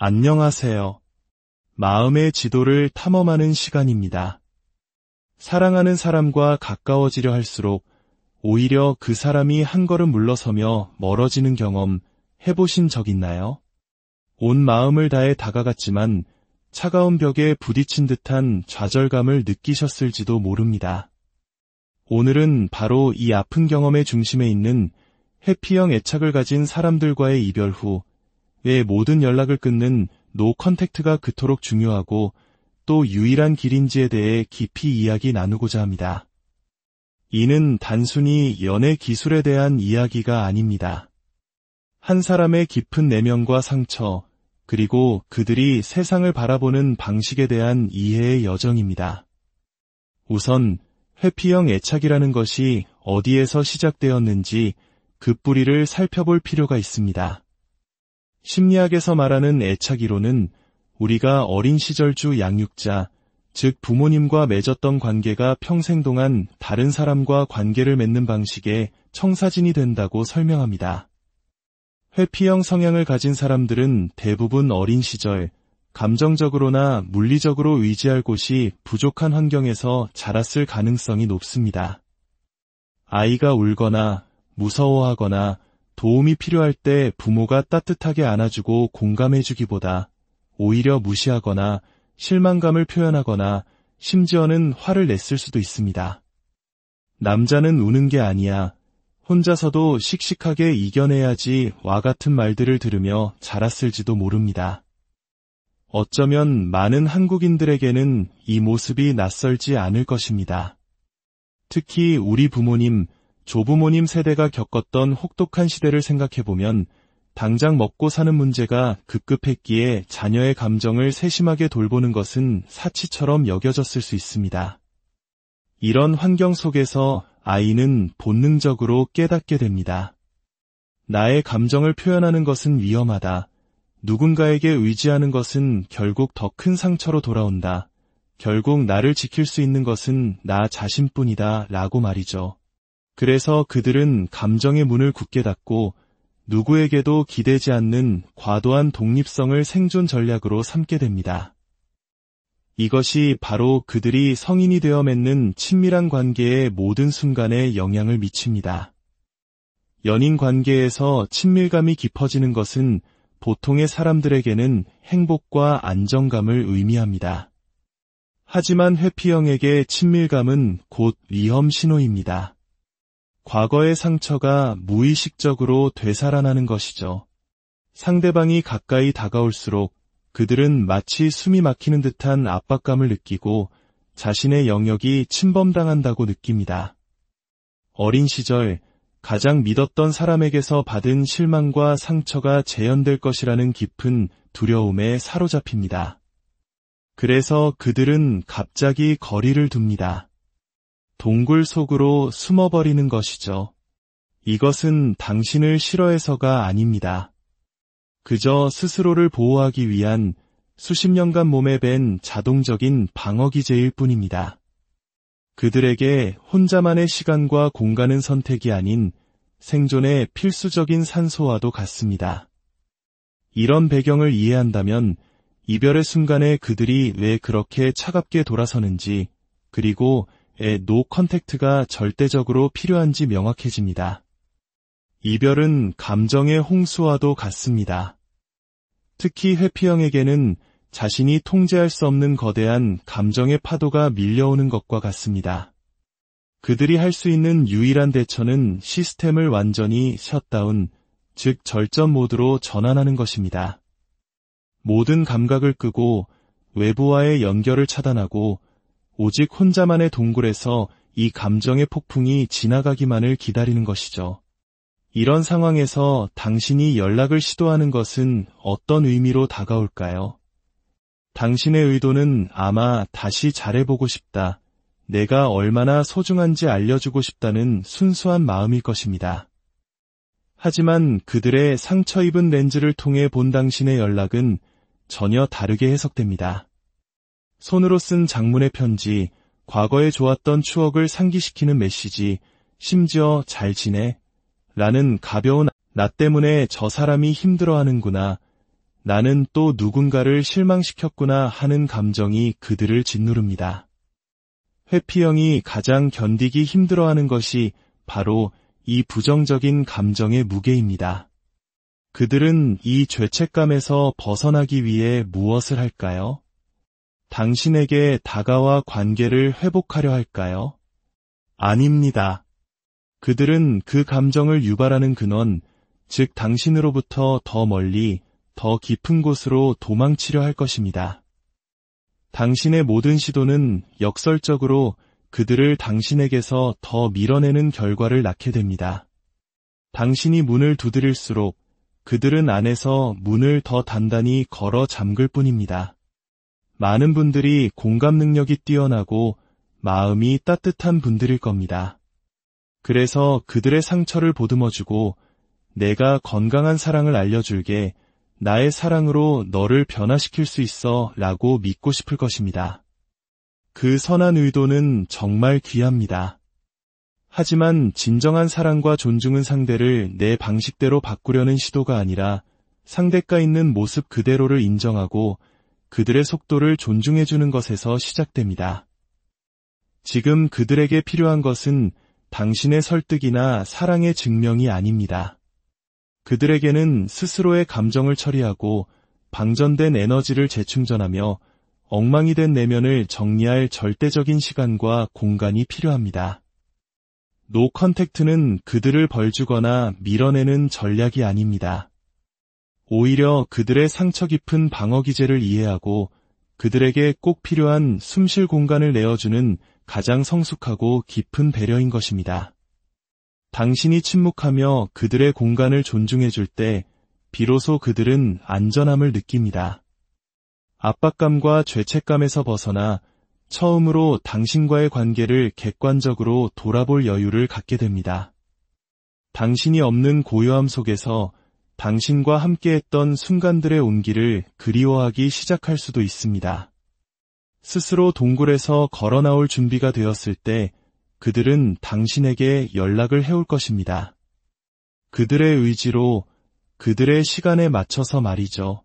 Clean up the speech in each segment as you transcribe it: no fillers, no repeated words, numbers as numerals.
안녕하세요. 마음의 지도를 탐험하는 시간입니다. 사랑하는 사람과 가까워지려 할수록 오히려 그 사람이 한 걸음 물러서며 멀어지는 경험 해보신 적 있나요? 온 마음을 다해 다가갔지만 차가운 벽에 부딪힌 듯한 좌절감을 느끼셨을지도 모릅니다. 오늘은 바로 이 아픈 경험의 중심에 있는 회피형 애착을 가진 사람들과의 이별 후 왜 모든 연락을 끊는 노 컨택트가 그토록 중요하고 또 유일한 길인지에 대해 깊이 이야기 나누고자 합니다. 이는 단순히 연애 기술에 대한 이야기가 아닙니다. 한 사람의 깊은 내면과 상처, 그리고 그들이 세상을 바라보는 방식에 대한 이해의 여정입니다. 우선 회피형 애착이라는 것이 어디에서 시작되었는지 그 뿌리를 살펴볼 필요가 있습니다. 심리학에서 말하는 애착 이론은 우리가 어린 시절 주 양육자, 즉 부모님과 맺었던 관계가 평생 동안 다른 사람과 관계를 맺는 방식의 청사진이 된다고 설명합니다. 회피형 성향을 가진 사람들은 대부분 어린 시절, 감정적으로나 물리적으로 의지할 곳이 부족한 환경에서 자랐을 가능성이 높습니다. 아이가 울거나 무서워하거나 도움이 필요할 때 부모가 따뜻하게 안아주고 공감해주기보다 오히려 무시하거나 실망감을 표현하거나 심지어는 화를 냈을 수도 있습니다. 남자는 우는 게 아니야, 혼자서도 씩씩하게 이겨내야지와 같은 말들을 들으며 자랐을지도 모릅니다. 어쩌면 많은 한국인들에게는 이 모습이 낯설지 않을 것입니다. 특히 우리 부모님, 조부모님 세대가 겪었던 혹독한 시대를 생각해보면 당장 먹고 사는 문제가 급급했기에 자녀의 감정을 세심하게 돌보는 것은 사치처럼 여겨졌을 수 있습니다. 이런 환경 속에서 아이는 본능적으로 깨닫게 됩니다. 나의 감정을 표현하는 것은 위험하다. 누군가에게 의지하는 것은 결국 더 큰 상처로 돌아온다. 결국 나를 지킬 수 있는 것은 나 자신뿐이다 라고 말이죠. 그래서 그들은 감정의 문을 굳게 닫고 누구에게도 기대지 않는 과도한 독립성을 생존 전략으로 삼게 됩니다. 이것이 바로 그들이 성인이 되어 맺는 친밀한 관계의 모든 순간에 영향을 미칩니다. 연인 관계에서 친밀감이 깊어지는 것은 보통의 사람들에게는 행복과 안정감을 의미합니다. 하지만 회피형에게 친밀감은 곧 위험 신호입니다. 과거의 상처가 무의식적으로 되살아나는 것이죠. 상대방이 가까이 다가올수록 그들은 마치 숨이 막히는 듯한 압박감을 느끼고 자신의 영역이 침범당한다고 느낍니다. 어린 시절 가장 믿었던 사람에게서 받은 실망과 상처가 재현될 것이라는 깊은 두려움에 사로잡힙니다. 그래서 그들은 갑자기 거리를 둡니다. 동굴 속으로 숨어버리는 것이죠. 이것은 당신을 싫어해서가 아닙니다. 그저 스스로를 보호하기 위한 수십 년간 몸에 밴 자동적인 방어기제일 뿐입니다. 그들에게 혼자만의 시간과 공간은 선택이 아닌 생존의 필수적인 산소와도 같습니다. 이런 배경을 이해한다면 이별의 순간에 그들이 왜 그렇게 차갑게 돌아서는지, 그리고 노 컨택트가 절대적으로 필요한지 명확해집니다. 이별은 감정의 홍수와도 같습니다. 특히 회피형에게는 자신이 통제할 수 없는 거대한 감정의 파도가 밀려오는 것과 같습니다. 그들이 할 수 있는 유일한 대처는 시스템을 완전히 셧다운, 즉 절전 모드로 전환하는 것입니다. 모든 감각을 끄고 외부와의 연결을 차단하고 오직 혼자만의 동굴에서 이 감정의 폭풍이 지나가기만을 기다리는 것이죠. 이런 상황에서 당신이 연락을 시도하는 것은 어떤 의미로 다가올까요? 당신의 의도는 아마 다시 잘해보고 싶다, 내가 얼마나 소중한지 알려주고 싶다는 순수한 마음일 것입니다. 하지만 그들의 상처 입은 렌즈를 통해 본 당신의 연락은 전혀 다르게 해석됩니다. 손으로 쓴 장문의 편지, 과거에 좋았던 추억을 상기시키는 메시지, 심지어 잘 지내? 라는 가벼운 나 때문에 저 사람이 힘들어하는구나, 나는 또 누군가를 실망시켰구나 하는 감정이 그들을 짓누릅니다. 회피형이 가장 견디기 힘들어하는 것이 바로 이 부정적인 감정의 무게입니다. 그들은 이 죄책감에서 벗어나기 위해 무엇을 할까요? 당신에게 다가와 관계를 회복하려 할까요? 아닙니다. 그들은 그 감정을 유발하는 근원, 즉 당신으로부터 더 멀리, 더 깊은 곳으로 도망치려 할 것입니다. 당신의 모든 시도는 역설적으로 그들을 당신에게서 더 밀어내는 결과를 낳게 됩니다. 당신이 문을 두드릴수록 그들은 안에서 문을 더 단단히 걸어 잠글 뿐입니다. 많은 분들이 공감 능력이 뛰어나고 마음이 따뜻한 분들일 겁니다. 그래서 그들의 상처를 보듬어주고 내가 건강한 사랑을 알려줄게, 나의 사랑으로 너를 변화시킬 수 있어 라고 믿고 싶을 것입니다. 그 선한 의도는 정말 귀합니다. 하지만 진정한 사랑과 존중은 상대를 내 방식대로 바꾸려는 시도가 아니라 상대가 있는 모습 그대로를 인정하고 그들의 속도를 존중해주는 것에서 시작됩니다. 지금 그들에게 필요한 것은 당신의 설득이나 사랑의 증명이 아닙니다. 그들에게는 스스로의 감정을 처리하고 방전된 에너지를 재충전하며 엉망이 된 내면을 정리할 절대적인 시간과 공간이 필요합니다. 노 컨택트는 그들을 벌주거나 밀어내는 전략이 아닙니다. 오히려 그들의 상처 깊은 방어 기제를 이해하고 그들에게 꼭 필요한 숨쉴 공간을 내어주는 가장 성숙하고 깊은 배려인 것입니다. 당신이 침묵하며 그들의 공간을 존중해줄 때 비로소 그들은 안전함을 느낍니다. 압박감과 죄책감에서 벗어나 처음으로 당신과의 관계를 객관적으로 돌아볼 여유를 갖게 됩니다. 당신이 없는 고요함 속에서 당신과 함께했던 순간들의 온기를 그리워하기 시작할 수도 있습니다. 스스로 동굴에서 걸어 나올 준비가 되었을 때 그들은 당신에게 연락을 해올 것입니다. 그들의 의지로, 그들의 시간에 맞춰서 말이죠.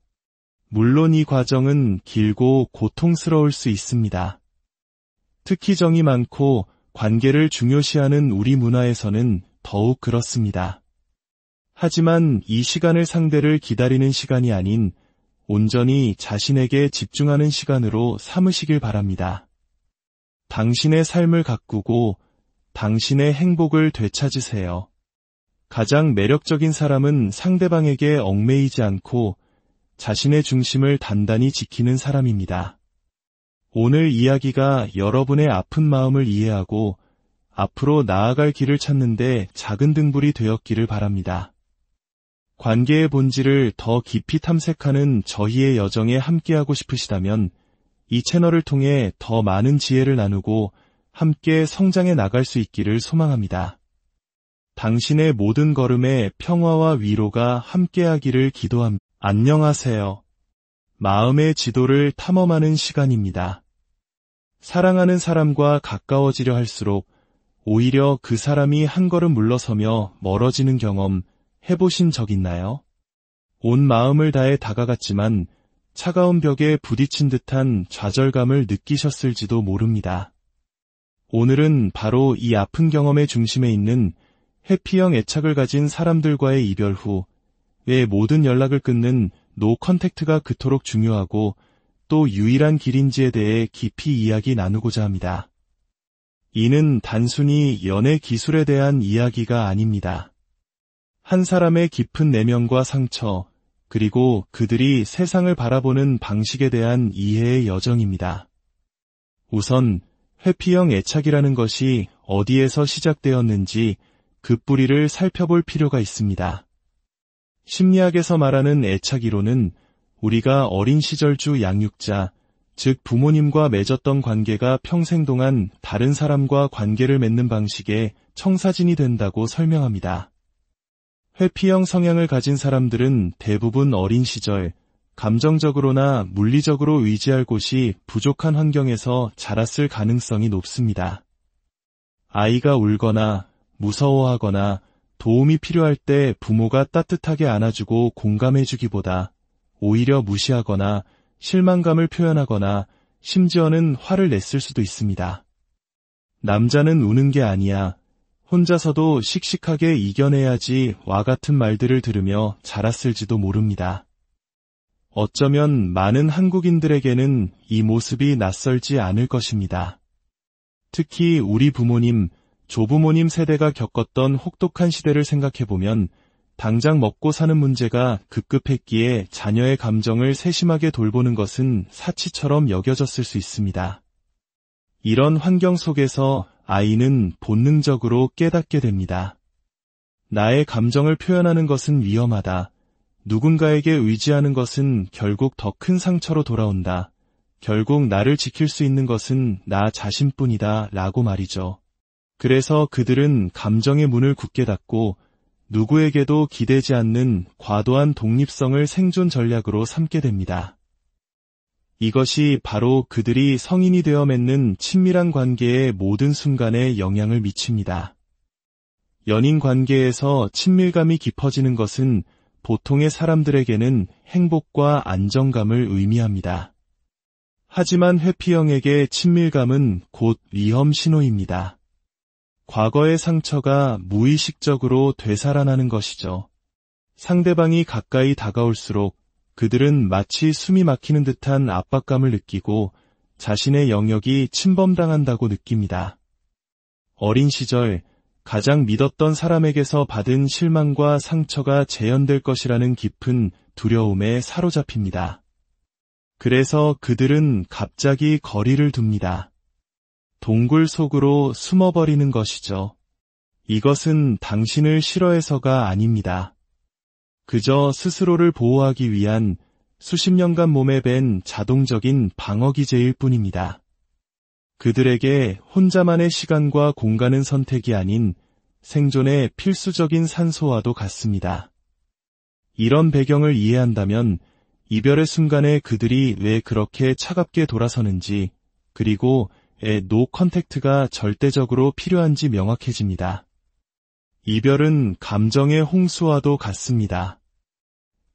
물론 이 과정은 길고 고통스러울 수 있습니다. 특히 정이 많고 관계를 중요시하는 우리 문화에서는 더욱 그렇습니다. 하지만 이 시간을 상대를 기다리는 시간이 아닌 온전히 자신에게 집중하는 시간으로 삼으시길 바랍니다. 당신의 삶을 가꾸고 당신의 행복을 되찾으세요. 가장 매력적인 사람은 상대방에게 얽매이지 않고 자신의 중심을 단단히 지키는 사람입니다. 오늘 이야기가 여러분의 아픈 마음을 이해하고 앞으로 나아갈 길을 찾는데 작은 등불이 되었기를 바랍니다. 관계의 본질을 더 깊이 탐색하는 저희의 여정에 함께하고 싶으시다면 이 채널을 통해 더 많은 지혜를 나누고 함께 성장해 나갈 수 있기를 소망합니다. 당신의 모든 걸음에 평화와 위로가 함께하기를 기도합니다. 안녕하세요. 마음의 지도를 탐험하는 시간입니다. 사랑하는 사람과 가까워지려 할수록 오히려 그 사람이 한 걸음 물러서며 멀어지는 경험 해보신 적 있나요? 온 마음을 다해 다가갔지만 차가운 벽에 부딪힌 듯한 좌절감을 느끼셨을지도 모릅니다. 오늘은 바로 이 아픈 경험의 중심에 있는 회피형 애착을 가진 사람들과의 이별 후 왜 모든 연락을 끊는 노 컨택트가 그토록 중요하고 또 유일한 길인지에 대해 깊이 이야기 나누고자 합니다. 이는 단순히 연애 기술에 대한 이야기가 아닙니다. 한 사람의 깊은 내면과 상처, 그리고 그들이 세상을 바라보는 방식에 대한 이해의 여정입니다. 우선 회피형 애착이라는 것이 어디에서 시작되었는지 그 뿌리를 살펴볼 필요가 있습니다. 심리학에서 말하는 애착 이론은 우리가 어린 시절 주 양육자, 즉 부모님과 맺었던 관계가 평생 동안 다른 사람과 관계를 맺는 방식의 청사진이 된다고 설명합니다. 회피형 성향을 가진 사람들은 대부분 어린 시절, 감정적으로나 물리적으로 의지할 곳이 부족한 환경에서 자랐을 가능성이 높습니다. 아이가 울거나 무서워하거나 도움이 필요할 때 부모가 따뜻하게 안아주고 공감해주기보다 오히려 무시하거나 실망감을 표현하거나 심지어는 화를 냈을 수도 있습니다. 남자는 우는 게 아니야. 혼자서도 씩씩하게 이겨내야지와 같은 말들을 들으며 자랐을지도 모릅니다. 어쩌면 많은 한국인들에게는 이 모습이 낯설지 않을 것입니다. 특히 우리 부모님, 조부모님 세대가 겪었던 혹독한 시대를 생각해보면 당장 먹고 사는 문제가 급급했기에 자녀의 감정을 세심하게 돌보는 것은 사치처럼 여겨졌을 수 있습니다. 이런 환경 속에서 아이는 본능적으로 깨닫게 됩니다. 나의 감정을 표현하는 것은 위험하다. 누군가에게 의지하는 것은 결국 더 큰 상처로 돌아온다. 결국 나를 지킬 수 있는 것은 나 자신뿐이다 라고 말이죠. 그래서 그들은 감정의 문을 굳게 닫고 누구에게도 기대지 않는 과도한 독립성을 생존 전략으로 삼게 됩니다. 이것이 바로 그들이 성인이 되어 맺는 친밀한 관계의 모든 순간에 영향을 미칩니다. 연인 관계에서 친밀감이 깊어지는 것은 보통의 사람들에게는 행복과 안정감을 의미합니다. 하지만 회피형에게 친밀감은 곧 위험 신호입니다. 과거의 상처가 무의식적으로 되살아나는 것이죠. 상대방이 가까이 다가올수록 그들은 마치 숨이 막히는 듯한 압박감을 느끼고 자신의 영역이 침범당한다고 느낍니다. 어린 시절 가장 믿었던 사람에게서 받은 실망과 상처가 재현될 것이라는 깊은 두려움에 사로잡힙니다. 그래서 그들은 갑자기 거리를 둡니다. 동굴 속으로 숨어버리는 것이죠. 이것은 당신을 싫어해서가 아닙니다. 그저 스스로를 보호하기 위한 수십 년간 몸에 밴 자동적인 방어기제일 뿐입니다. 그들에게 혼자만의 시간과 공간은 선택이 아닌 생존의 필수적인 산소와도 같습니다. 이런 배경을 이해한다면 이별의 순간에 그들이 왜 그렇게 차갑게 돌아서는지, 그리고 노 컨택트가 절대적으로 필요한지 명확해집니다. 이별은 감정의 홍수와도 같습니다.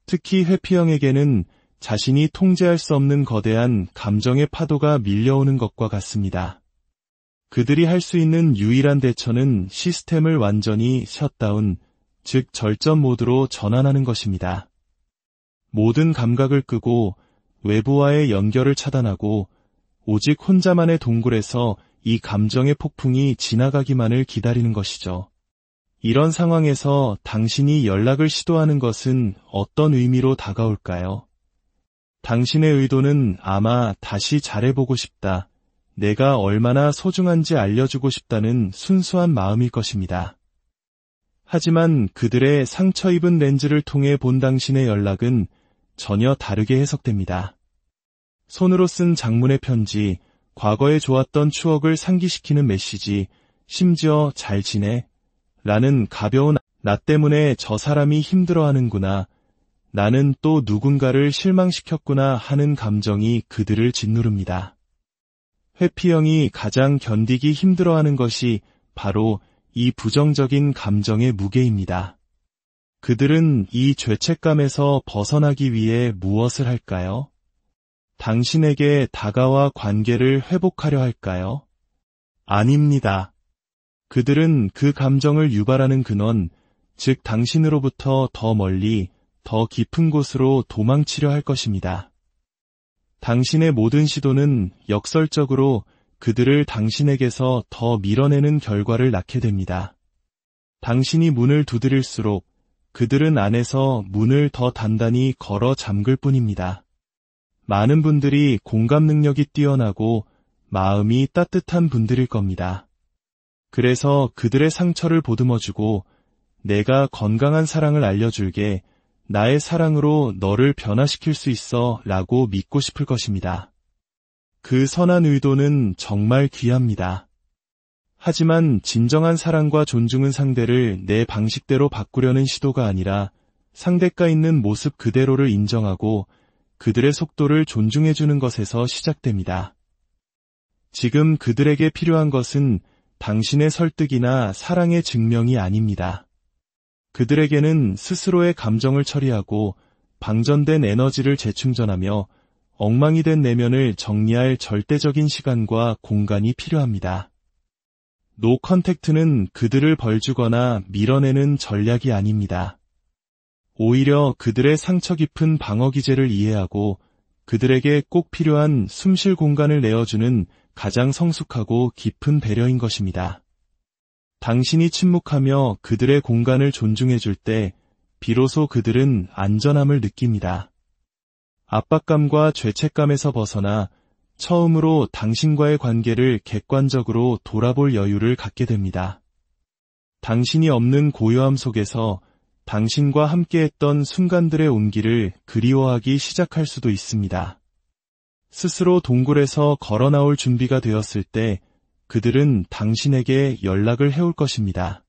특히 회피형에게는 자신이 통제할 수 없는 거대한 감정의 파도가 밀려오는 것과 같습니다. 그들이 할 수 있는 유일한 대처는 시스템을 완전히 셧다운, 즉 절전 모드로 전환하는 것입니다. 모든 감각을 끄고 외부와의 연결을 차단하고 오직 혼자만의 동굴에서 이 감정의 폭풍이 지나가기만을 기다리는 것이죠. 이런 상황에서 당신이 연락을 시도하는 것은 어떤 의미로 다가올까요? 당신의 의도는 아마 다시 잘해보고 싶다, 내가 얼마나 소중한지 알려주고 싶다는 순수한 마음일 것입니다. 하지만 그들의 상처 입은 렌즈를 통해 본 당신의 연락은 전혀 다르게 해석됩니다. 손으로 쓴 장문의 편지, 과거에 좋았던 추억을 상기시키는 메시지, 심지어 잘 지내? 라는 가벼운 나 때문에 저 사람이 힘들어하는구나, 나는 또 누군가를 실망시켰구나 하는 감정이 그들을 짓누릅니다. 회피형이 가장 견디기 힘들어하는 것이 바로 이 부정적인 감정의 무게입니다. 그들은 이 죄책감에서 벗어나기 위해 무엇을 할까요? 당신에게 다가와 관계를 회복하려 할까요? 아닙니다. 그들은 그 감정을 유발하는 근원, 즉 당신으로부터 더 멀리, 더 깊은 곳으로 도망치려 할 것입니다. 당신의 모든 시도는 역설적으로 그들을 당신에게서 더 밀어내는 결과를 낳게 됩니다. 당신이 문을 두드릴수록 그들은 안에서 문을 더 단단히 걸어 잠글 뿐입니다. 많은 분들이 공감 능력이 뛰어나고 마음이 따뜻한 분들일 겁니다. 그래서 그들의 상처를 보듬어주고 내가 건강한 사랑을 알려줄게, 나의 사랑으로 너를 변화시킬 수 있어 라고 믿고 싶을 것입니다. 그 선한 의도는 정말 귀합니다. 하지만 진정한 사랑과 존중은 상대를 내 방식대로 바꾸려는 시도가 아니라 상대가 있는 모습 그대로를 인정하고 그들의 속도를 존중해주는 것에서 시작됩니다. 지금 그들에게 필요한 것은 당신의 설득이나 사랑의 증명이 아닙니다. 그들에게는 스스로의 감정을 처리하고 방전된 에너지를 재충전하며 엉망이 된 내면을 정리할 절대적인 시간과 공간이 필요합니다. 노 컨택트는 그들을 벌주거나 밀어내는 전략이 아닙니다. 오히려 그들의 상처 깊은 방어 기제를 이해하고 그들에게 꼭 필요한 숨쉴 공간을 내어주는 가장 성숙하고 깊은 배려인 것입니다. 당신이 침묵하며 그들의 공간을 존중해줄 때 비로소 그들은 안전함을 느낍니다. 압박감과 죄책감에서 벗어나 처음으로 당신과의 관계를 객관적으로 돌아볼 여유를 갖게 됩니다. 당신이 없는 고요함 속에서 당신과 함께했던 순간들의 온기를 그리워하기 시작할 수도 있습니다. 스스로 동굴에서 걸어 나올 준비가 되었을 때 그들은 당신에게 연락을 해올 것입니다.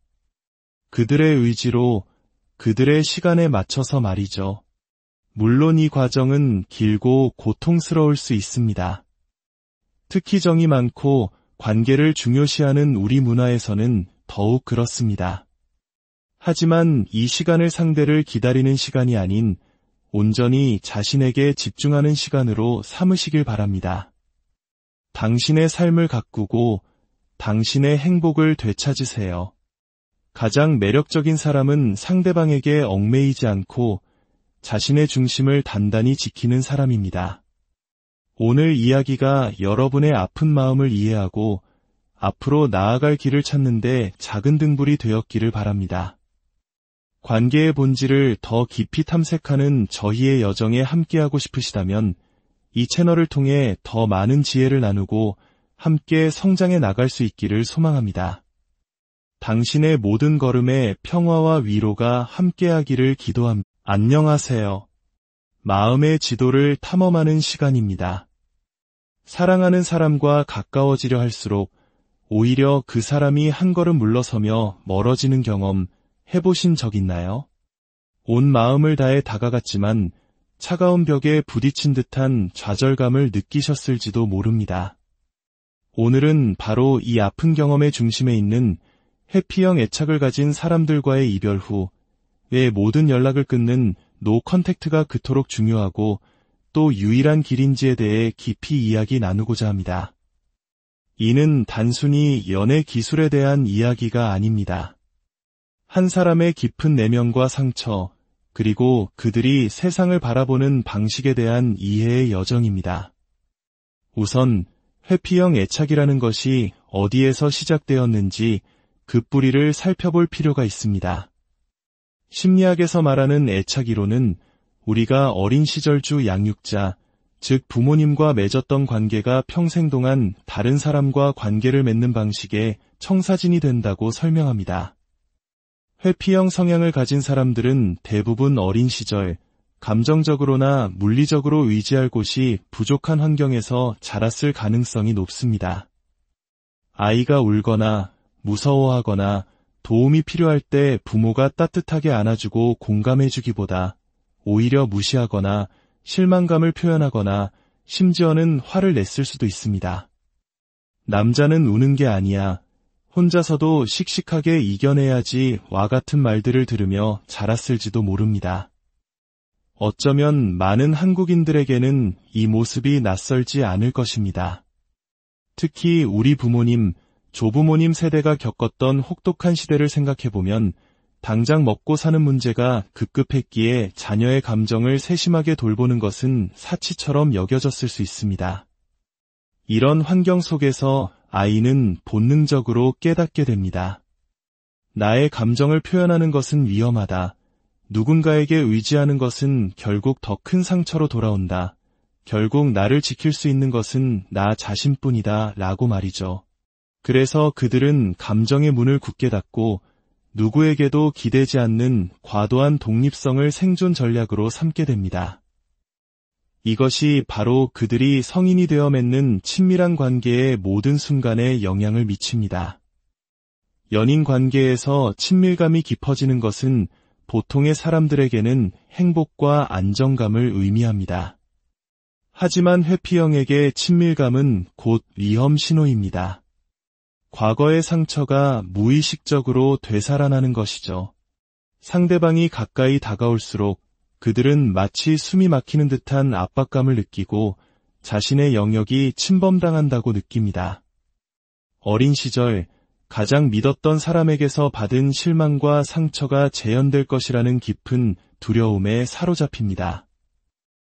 그들의 의지로, 그들의 시간에 맞춰서 말이죠. 물론 이 과정은 길고 고통스러울 수 있습니다. 특히 정이 많고 관계를 중요시하는 우리 문화에서는 더욱 그렇습니다. 하지만 이 시간을 상대를 기다리는 시간이 아닌 온전히 자신에게 집중하는 시간으로 삼으시길 바랍니다. 당신의 삶을 가꾸고 당신의 행복을 되찾으세요. 가장 매력적인 사람은 상대방에게 얽매이지 않고 자신의 중심을 단단히 지키는 사람입니다. 오늘 이야기가 여러분의 아픈 마음을 이해하고 앞으로 나아갈 길을 찾는데 작은 등불이 되었기를 바랍니다. 관계의 본질을 더 깊이 탐색하는 저희의 여정에 함께하고 싶으시다면 이 채널을 통해 더 많은 지혜를 나누고 함께 성장해 나갈 수 있기를 소망합니다. 당신의 모든 걸음에 평화와 위로가 함께하기를 기도합니다. 안녕하세요. 마음의 지도를 탐험하는 시간입니다. 사랑하는 사람과 가까워지려 할수록 오히려 그 사람이 한 걸음 물러서며 멀어지는 경험 해보신 적 있나요? 온 마음을 다해 다가갔지만 차가운 벽에 부딪힌 듯한 좌절감을 느끼셨을지도 모릅니다. 오늘은 바로 이 아픈 경험의 중심에 있는 회피형 애착을 가진 사람들과의 이별 후의 모든 연락을 끊는 노 컨택트가 그토록 중요하고 또 유일한 길인지에 대해 깊이 이야기 나누고자 합니다. 이는 단순히 연애 기술에 대한 이야기가 아닙니다. 한 사람의 깊은 내면과 상처, 그리고 그들이 세상을 바라보는 방식에 대한 이해의 여정입니다. 우선 회피형 애착이라는 것이 어디에서 시작되었는지 그 뿌리를 살펴볼 필요가 있습니다. 심리학에서 말하는 애착 이론은 우리가 어린 시절 주 양육자, 즉 부모님과 맺었던 관계가 평생 동안 다른 사람과 관계를 맺는 방식의 청사진이 된다고 설명합니다. 회피형 성향을 가진 사람들은 대부분 어린 시절, 감정적으로나 물리적으로 의지할 곳이 부족한 환경에서 자랐을 가능성이 높습니다. 아이가 울거나 무서워하거나 도움이 필요할 때 부모가 따뜻하게 안아주고 공감해주기보다 오히려 무시하거나 실망감을 표현하거나 심지어는 화를 냈을 수도 있습니다. 남자는 우는 게 아니야. 혼자서도 씩씩하게 이겨내야지와 같은 말들을 들으며 자랐을지도 모릅니다. 어쩌면 많은 한국인들에게는 이 모습이 낯설지 않을 것입니다. 특히 우리 부모님, 조부모님 세대가 겪었던 혹독한 시대를 생각해보면 당장 먹고 사는 문제가 급급했기에 자녀의 감정을 세심하게 돌보는 것은 사치처럼 여겨졌을 수 있습니다. 이런 환경 속에서 아이는 본능적으로 깨닫게 됩니다. 나의 감정을 표현하는 것은 위험하다. 누군가에게 의지하는 것은 결국 더 큰 상처로 돌아온다. 결국 나를 지킬 수 있는 것은 나 자신뿐이다 라고 말이죠. 그래서 그들은 감정의 문을 굳게 닫고 누구에게도 기대지 않는 과도한 독립성을 생존 전략으로 삼게 됩니다. 이것이 바로 그들이 성인이 되어 맺는 친밀한 관계의 모든 순간에 영향을 미칩니다. 연인 관계에서 친밀감이 깊어지는 것은 보통의 사람들에게는 행복과 안정감을 의미합니다. 하지만 회피형에게 친밀감은 곧 위험 신호입니다. 과거의 상처가 무의식적으로 되살아나는 것이죠. 상대방이 가까이 다가올수록 그들은 마치 숨이 막히는 듯한 압박감을 느끼고 자신의 영역이 침범당한다고 느낍니다. 어린 시절 가장 믿었던 사람에게서 받은 실망과 상처가 재현될 것이라는 깊은 두려움에 사로잡힙니다.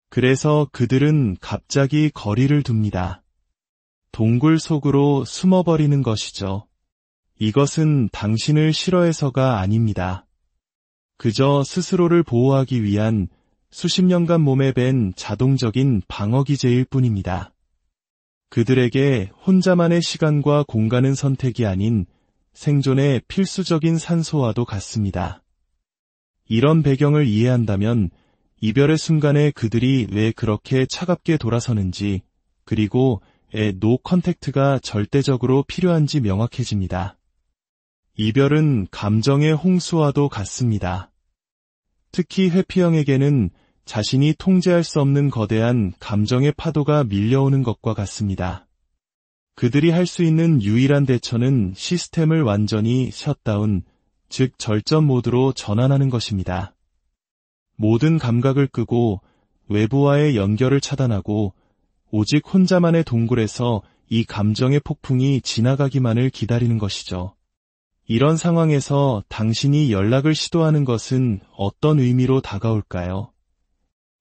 그래서 그들은 갑자기 거리를 둡니다. 동굴 속으로 숨어버리는 것이죠. 이것은 당신을 싫어해서가 아닙니다. 그저 스스로를 보호하기 위한 수십 년간 몸에 밴 자동적인 방어기제일 뿐입니다. 그들에게 혼자만의 시간과 공간은 선택이 아닌 생존의 필수적인 산소와도 같습니다. 이런 배경을 이해한다면 이별의 순간에 그들이 왜 그렇게 차갑게 돌아서는지, 그리고 노 컨택트가 절대적으로 필요한지 명확해집니다. 이별은 감정의 홍수와도 같습니다. 특히 회피형에게는 자신이 통제할 수 없는 거대한 감정의 파도가 밀려오는 것과 같습니다. 그들이 할 수 있는 유일한 대처는 시스템을 완전히 셧다운, 즉 절전 모드로 전환하는 것입니다. 모든 감각을 끄고 외부와의 연결을 차단하고 오직 혼자만의 동굴에서 이 감정의 폭풍이 지나가기만을 기다리는 것이죠. 이런 상황에서 당신이 연락을 시도하는 것은 어떤 의미로 다가올까요?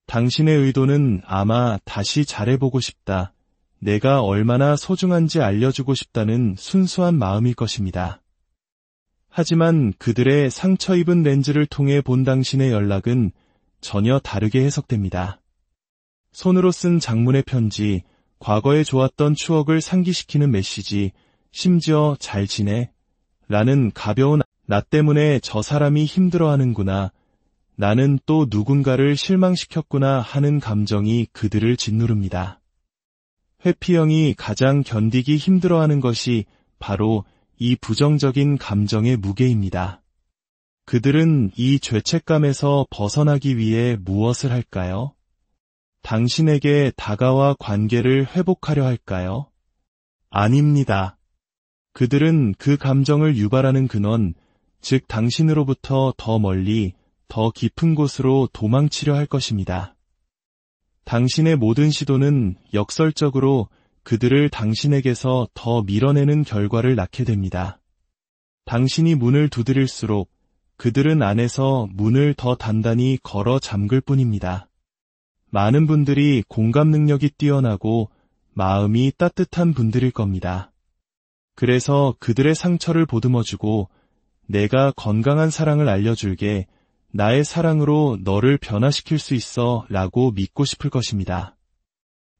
당신의 의도는 아마 다시 잘해보고 싶다, 내가 얼마나 소중한지 알려주고 싶다는 순수한 마음일 것입니다. 하지만 그들의 상처 입은 렌즈를 통해 본 당신의 연락은 전혀 다르게 해석됩니다. 손으로 쓴 장문의 편지, 과거에 좋았던 추억을 상기시키는 메시지, 심지어 잘 지내? 라는 가벼운 나 때문에 저 사람이 힘들어하는구나, 나는 또 누군가를 실망시켰구나 하는 감정이 그들을 짓누릅니다. 회피형이 가장 견디기 힘들어하는 것이 바로 이 부정적인 감정의 무게입니다. 그들은 이 죄책감에서 벗어나기 위해 무엇을 할까요? 당신에게 다가와 관계를 회복하려 할까요? 아닙니다. 그들은 그 감정을 유발하는 근원, 즉 당신으로부터 더 멀리, 더 깊은 곳으로 도망치려 할 것입니다. 당신의 모든 시도는 역설적으로 그들을 당신에게서 더 밀어내는 결과를 낳게 됩니다. 당신이 문을 두드릴수록 그들은 안에서 문을 더 단단히 걸어 잠글 뿐입니다. 많은 분들이 공감 능력이 뛰어나고 마음이 따뜻한 분들일 겁니다. 그래서 그들의 상처를 보듬어주고 내가 건강한 사랑을 알려줄게, 나의 사랑으로 너를 변화시킬 수 있어 라고 믿고 싶을 것입니다.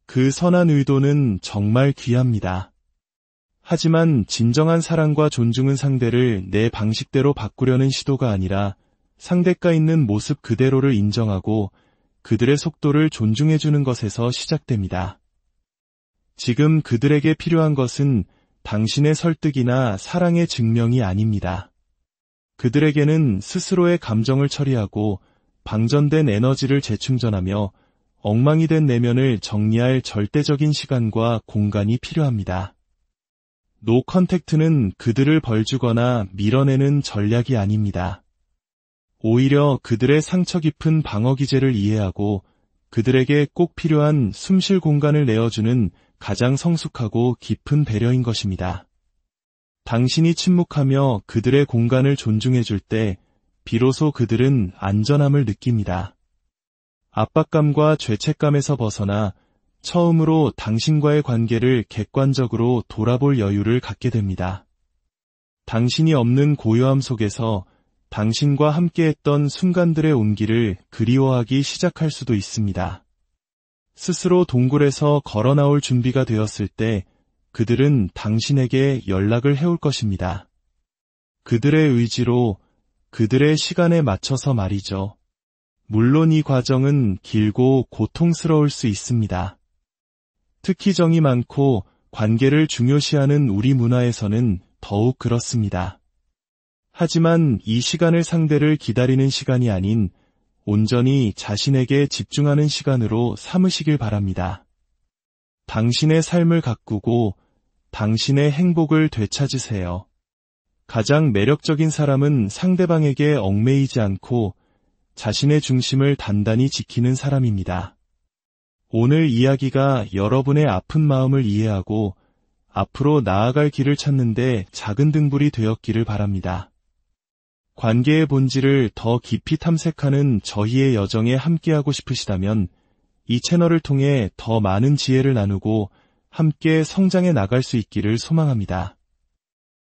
그 선한 의도는 정말 귀합니다. 하지만 진정한 사랑과 존중은 상대를 내 방식대로 바꾸려는 시도가 아니라 상대가 있는 모습 그대로를 인정하고 그들의 속도를 존중해주는 것에서 시작됩니다. 지금 그들에게 필요한 것은 당신의 설득이나 사랑의 증명이 아닙니다. 그들에게는 스스로의 감정을 처리하고 방전된 에너지를 재충전하며 엉망이 된 내면을 정리할 절대적인 시간과 공간이 필요합니다. 노 컨택트는 그들을 벌주거나 밀어내는 전략이 아닙니다. 오히려 그들의 상처 깊은 방어 기제를 이해하고 그들에게 꼭 필요한 숨쉴 공간을 내어주는 가장 성숙하고 깊은 배려인 것입니다. 당신이 침묵하며 그들의 공간을 존중해줄 때 비로소 그들은 안전함을 느낍니다. 압박감과 죄책감에서 벗어나 처음으로 당신과의 관계를 객관적으로 돌아볼 여유를 갖게 됩니다. 당신이 없는 고요함 속에서 당신과 함께했던 순간들의 온기를 그리워하기 시작할 수도 있습니다. 스스로 동굴에서 걸어 나올 준비가 되었을 때 그들은 당신에게 연락을 해올 것입니다. 그들의 의지로, 그들의 시간에 맞춰서 말이죠. 물론 이 과정은 길고 고통스러울 수 있습니다. 특히 정이 많고 관계를 중요시하는 우리 문화에서는 더욱 그렇습니다. 하지만 이 시간을 상대를 기다리는 시간이 아닌 온전히 자신에게 집중하는 시간으로 삼으시길 바랍니다. 당신의 삶을 가꾸고 당신의 행복을 되찾으세요. 가장 매력적인 사람은 상대방에게 얽매이지 않고 자신의 중심을 단단히 지키는 사람입니다. 오늘 이야기가 여러분의 아픈 마음을 이해하고 앞으로 나아갈 길을 찾는데 작은 등불이 되었기를 바랍니다. 관계의 본질을 더 깊이 탐색하는 저희의 여정에 함께하고 싶으시다면 이 채널을 통해 더 많은 지혜를 나누고 함께 성장해 나갈 수 있기를 소망합니다.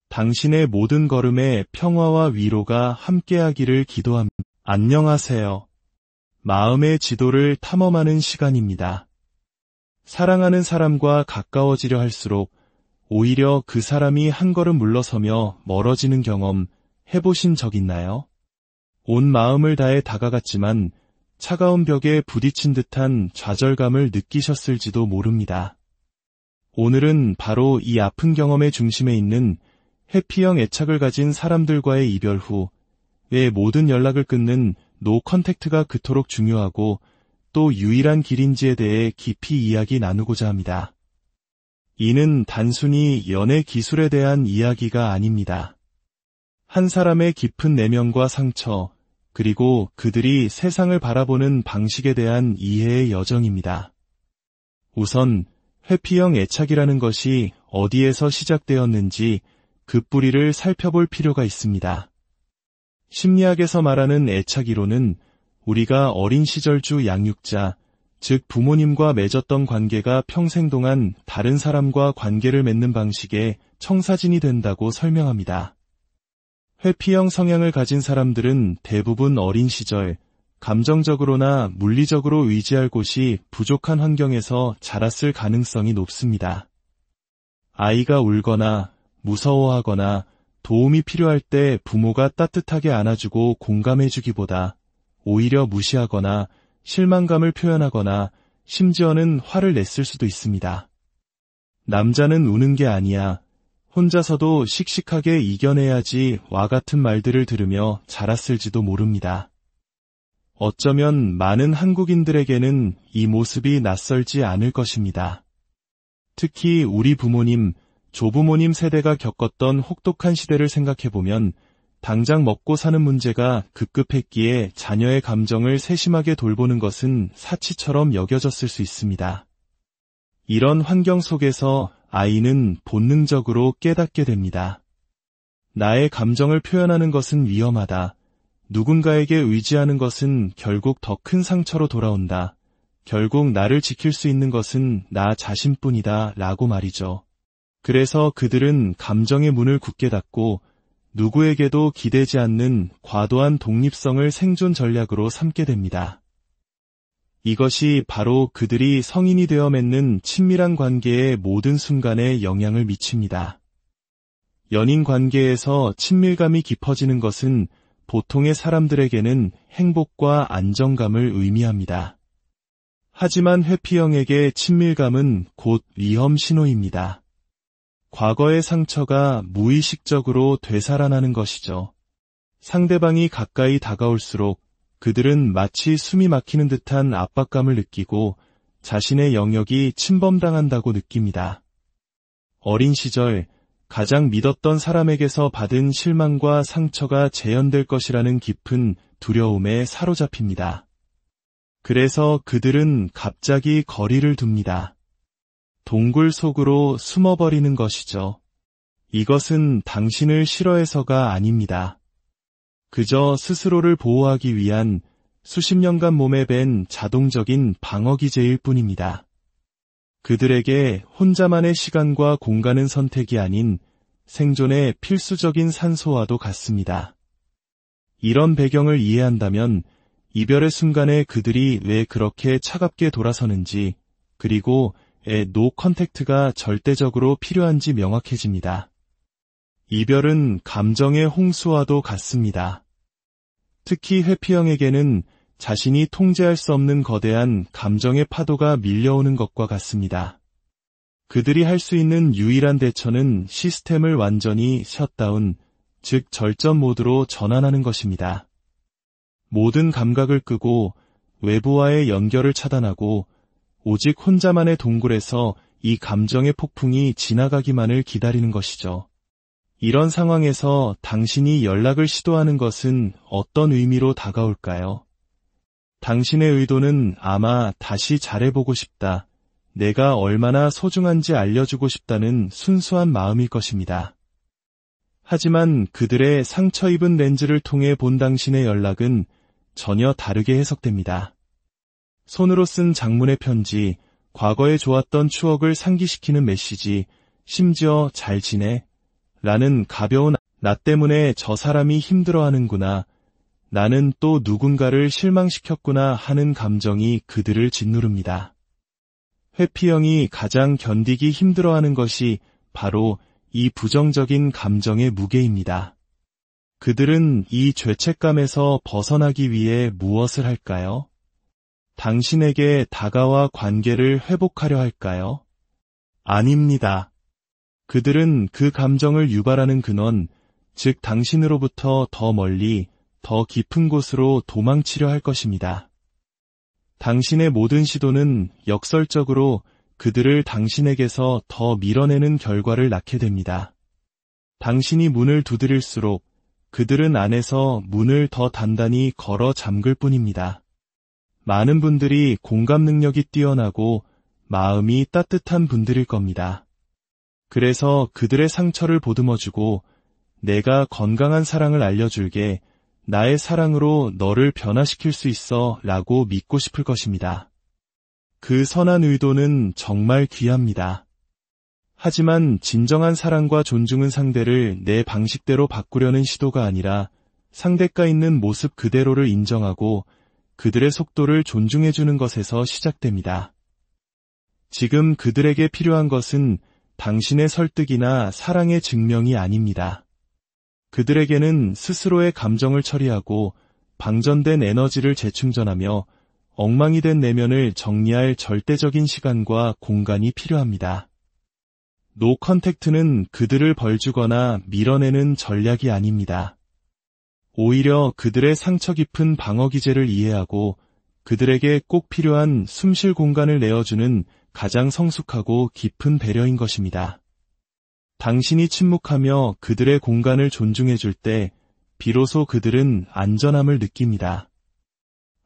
당신의 모든 걸음에 평화와 위로가 함께하기를 기도합니다. 안녕하세요. 마음의 지도를 탐험하는 시간입니다. 사랑하는 사람과 가까워지려 할수록 오히려 그 사람이 한 걸음 물러서며 멀어지는 경험 해보신 적 있나요? 온 마음을 다해 다가갔지만 차가운 벽에 부딪힌 듯한 좌절감을 느끼셨을지도 모릅니다. 오늘은 바로 이 아픈 경험의 중심에 있는 회피형 애착을 가진 사람들과의 이별 후 왜 모든 연락을 끊는 노 컨택트가 그토록 중요하고 또 유일한 길인지에 대해 깊이 이야기 나누고자 합니다. 이는 단순히 연애 기술에 대한 이야기가 아닙니다. 한 사람의 깊은 내면과 상처, 그리고 그들이 세상을 바라보는 방식에 대한 이해의 여정입니다. 우선 회피형 애착이라는 것이 어디에서 시작되었는지 그 뿌리를 살펴볼 필요가 있습니다. 심리학에서 말하는 애착 이론은 우리가 어린 시절 주 양육자, 즉 부모님과 맺었던 관계가 평생 동안 다른 사람과 관계를 맺는 방식의 청사진이 된다고 설명합니다. 회피형 성향을 가진 사람들은 대부분 어린 시절, 감정적으로나 물리적으로 의지할 곳이 부족한 환경에서 자랐을 가능성이 높습니다. 아이가 울거나 무서워하거나 도움이 필요할 때 부모가 따뜻하게 안아주고 공감해주기보다 오히려 무시하거나 실망감을 표현하거나 심지어는 화를 냈을 수도 있습니다. 남자는 우는 게 아니야. 혼자서도 씩씩하게 이겨내야지 와 같은 말들을 들으며 자랐을지도 모릅니다. 어쩌면 많은 한국인들에게는 이 모습이 낯설지 않을 것입니다. 특히 우리 부모님, 조부모님 세대가 겪었던 혹독한 시대를 생각해보면 당장 먹고 사는 문제가 급급했기에 자녀의 감정을 세심하게 돌보는 것은 사치처럼 여겨졌을 수 있습니다. 이런 환경 속에서 아이는 본능적으로 깨닫게 됩니다. 나의 감정을 표현하는 것은 위험하다. 누군가에게 의지하는 것은 결국 더 큰 상처로 돌아온다. 결국 나를 지킬 수 있는 것은 나 자신뿐이다 라고 말이죠. 그래서 그들은 감정의 문을 굳게 닫고 누구에게도 기대지 않는 과도한 독립성을 생존 전략으로 삼게 됩니다. 이것이 바로 그들이 성인이 되어 맺는 친밀한 관계의 모든 순간에 영향을 미칩니다. 연인 관계에서 친밀감이 깊어지는 것은 보통의 사람들에게는 행복과 안정감을 의미합니다. 하지만 회피형에게 친밀감은 곧 위험 신호입니다. 과거의 상처가 무의식적으로 되살아나는 것이죠. 상대방이 가까이 다가올수록 그들은 마치 숨이 막히는 듯한 압박감을 느끼고 자신의 영역이 침범당한다고 느낍니다. 어린 시절 가장 믿었던 사람에게서 받은 실망과 상처가 재현될 것이라는 깊은 두려움에 사로잡힙니다. 그래서 그들은 갑자기 거리를 둡니다. 동굴 속으로 숨어버리는 것이죠. 이것은 당신을 싫어해서가 아닙니다. 그저 스스로를 보호하기 위한 수십 년간 몸에 밴 자동적인 방어기제일 뿐입니다. 그들에게 혼자만의 시간과 공간은 선택이 아닌 생존의 필수적인 산소와도 같습니다. 이런 배경을 이해한다면 이별의 순간에 그들이 왜 그렇게 차갑게 돌아서는지, 그리고 노 컨택트가 절대적으로 필요한지 명확해집니다. 이별은 감정의 홍수와도 같습니다. 특히 회피형에게는 자신이 통제할 수 없는 거대한 감정의 파도가 밀려오는 것과 같습니다. 그들이 할 수 있는 유일한 대처는 시스템을 완전히 셧다운, 즉 절전 모드로 전환하는 것입니다. 모든 감각을 끄고 외부와의 연결을 차단하고 오직 혼자만의 동굴에서 이 감정의 폭풍이 지나가기만을 기다리는 것이죠. 이런 상황에서 당신이 연락을 시도하는 것은 어떤 의미로 다가올까요? 당신의 의도는 아마 다시 잘해보고 싶다, 내가 얼마나 소중한지 알려주고 싶다는 순수한 마음일 것입니다. 하지만 그들의 상처 입은 렌즈를 통해 본 당신의 연락은 전혀 다르게 해석됩니다. 손으로 쓴 장문의 편지, 과거에 좋았던 추억을 상기시키는 메시지, 심지어 잘 지내? 라는 가벼운 나 때문에 저 사람이 힘들어하는구나, 나는 또 누군가를 실망시켰구나 하는 감정이 그들을 짓누릅니다. 회피형이 가장 견디기 힘들어하는 것이 바로 이 부정적인 감정의 무게입니다. 그들은 이 죄책감에서 벗어나기 위해 무엇을 할까요? 당신에게 다가와 관계를 회복하려 할까요? 아닙니다. 그들은 그 감정을 유발하는 근원, 즉 당신으로부터 더 멀리, 더 깊은 곳으로 도망치려 할 것입니다. 당신의 모든 시도는 역설적으로 그들을 당신에게서 더 밀어내는 결과를 낳게 됩니다. 당신이 문을 두드릴수록 그들은 안에서 문을 더 단단히 걸어 잠글 뿐입니다. 많은 분들이 공감 능력이 뛰어나고 마음이 따뜻한 분들일 겁니다. 그래서 그들의 상처를 보듬어주고 내가 건강한 사랑을 알려줄게, 나의 사랑으로 너를 변화시킬 수 있어 라고 믿고 싶을 것입니다. 그 선한 의도는 정말 귀합니다. 하지만 진정한 사랑과 존중은 상대를 내 방식대로 바꾸려는 시도가 아니라 상대가 있는 모습 그대로를 인정하고 그들의 속도를 존중해주는 것에서 시작됩니다. 지금 그들에게 필요한 것은 당신의 설득이나 사랑의 증명이 아닙니다. 그들에게는 스스로의 감정을 처리하고 방전된 에너지를 재충전하며 엉망이 된 내면을 정리할 절대적인 시간과 공간이 필요합니다. 노 컨택트는 그들을 벌주거나 밀어내는 전략이 아닙니다. 오히려 그들의 상처 깊은 방어 기제를 이해하고 그들에게 꼭 필요한 숨쉴 공간을 내어주는 가장 성숙하고 깊은 배려인 것입니다. 당신이 침묵하며 그들의 공간을 존중해줄 때 비로소 그들은 안전함을 느낍니다.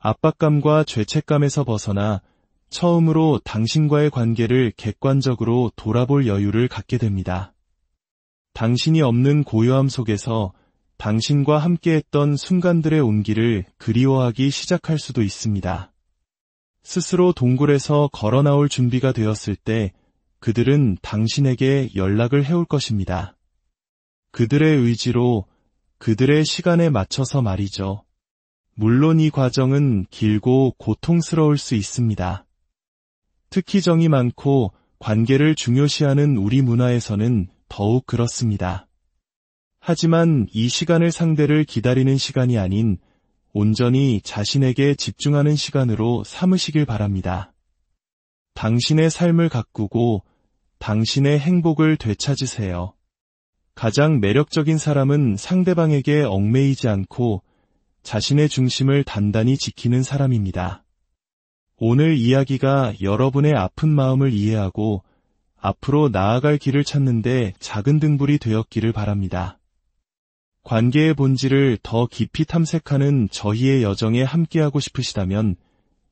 압박감과 죄책감에서 벗어나 처음으로 당신과의 관계를 객관적으로 돌아볼 여유를 갖게 됩니다. 당신이 없는 고요함 속에서 당신과 함께했던 순간들의 온기를 그리워하기 시작할 수도 있습니다. 스스로 동굴에서 걸어 나올 준비가 되었을 때 그들은 당신에게 연락을 해올 것입니다. 그들의 의지로, 그들의 시간에 맞춰서 말이죠. 물론 이 과정은 길고 고통스러울 수 있습니다. 특히 정이 많고 관계를 중요시하는 우리 문화에서는 더욱 그렇습니다. 하지만 이 시간을 상대를 기다리는 시간이 아닌 온전히 자신에게 집중하는 시간으로 삼으시길 바랍니다. 당신의 삶을 가꾸고 당신의 행복을 되찾으세요. 가장 매력적인 사람은 상대방에게 얽매이지 않고 자신의 중심을 단단히 지키는 사람입니다. 오늘 이야기가 여러분의 아픈 마음을 이해하고 앞으로 나아갈 길을 찾는데 작은 등불이 되었기를 바랍니다. 관계의 본질을 더 깊이 탐색하는 저희의 여정에 함께하고 싶으시다면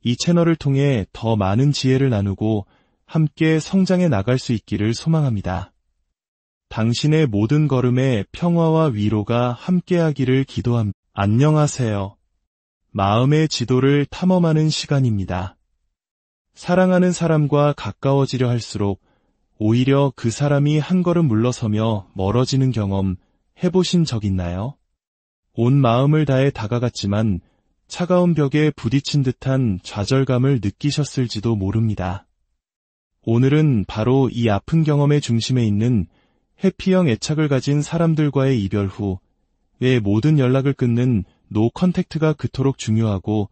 이 채널을 통해 더 많은 지혜를 나누고 함께 성장해 나갈 수 있기를 소망합니다. 당신의 모든 걸음에 평화와 위로가 함께하기를 기도합니다. 안녕하세요. 마음의 지도를 탐험하는 시간입니다. 사랑하는 사람과 가까워지려 할수록 오히려 그 사람이 한 걸음 물러서며 멀어지는 경험 해보신 적 있나요? 온 마음을 다해 다가갔지만 차가운 벽에 부딪힌 듯한 좌절감을 느끼셨을지도 모릅니다. 오늘은 바로 이 아픈 경험의 중심에 있는 회피형 애착을 가진 사람들과의 이별 후 왜 모든 연락을 끊는 노 컨택트가 그토록 중요하고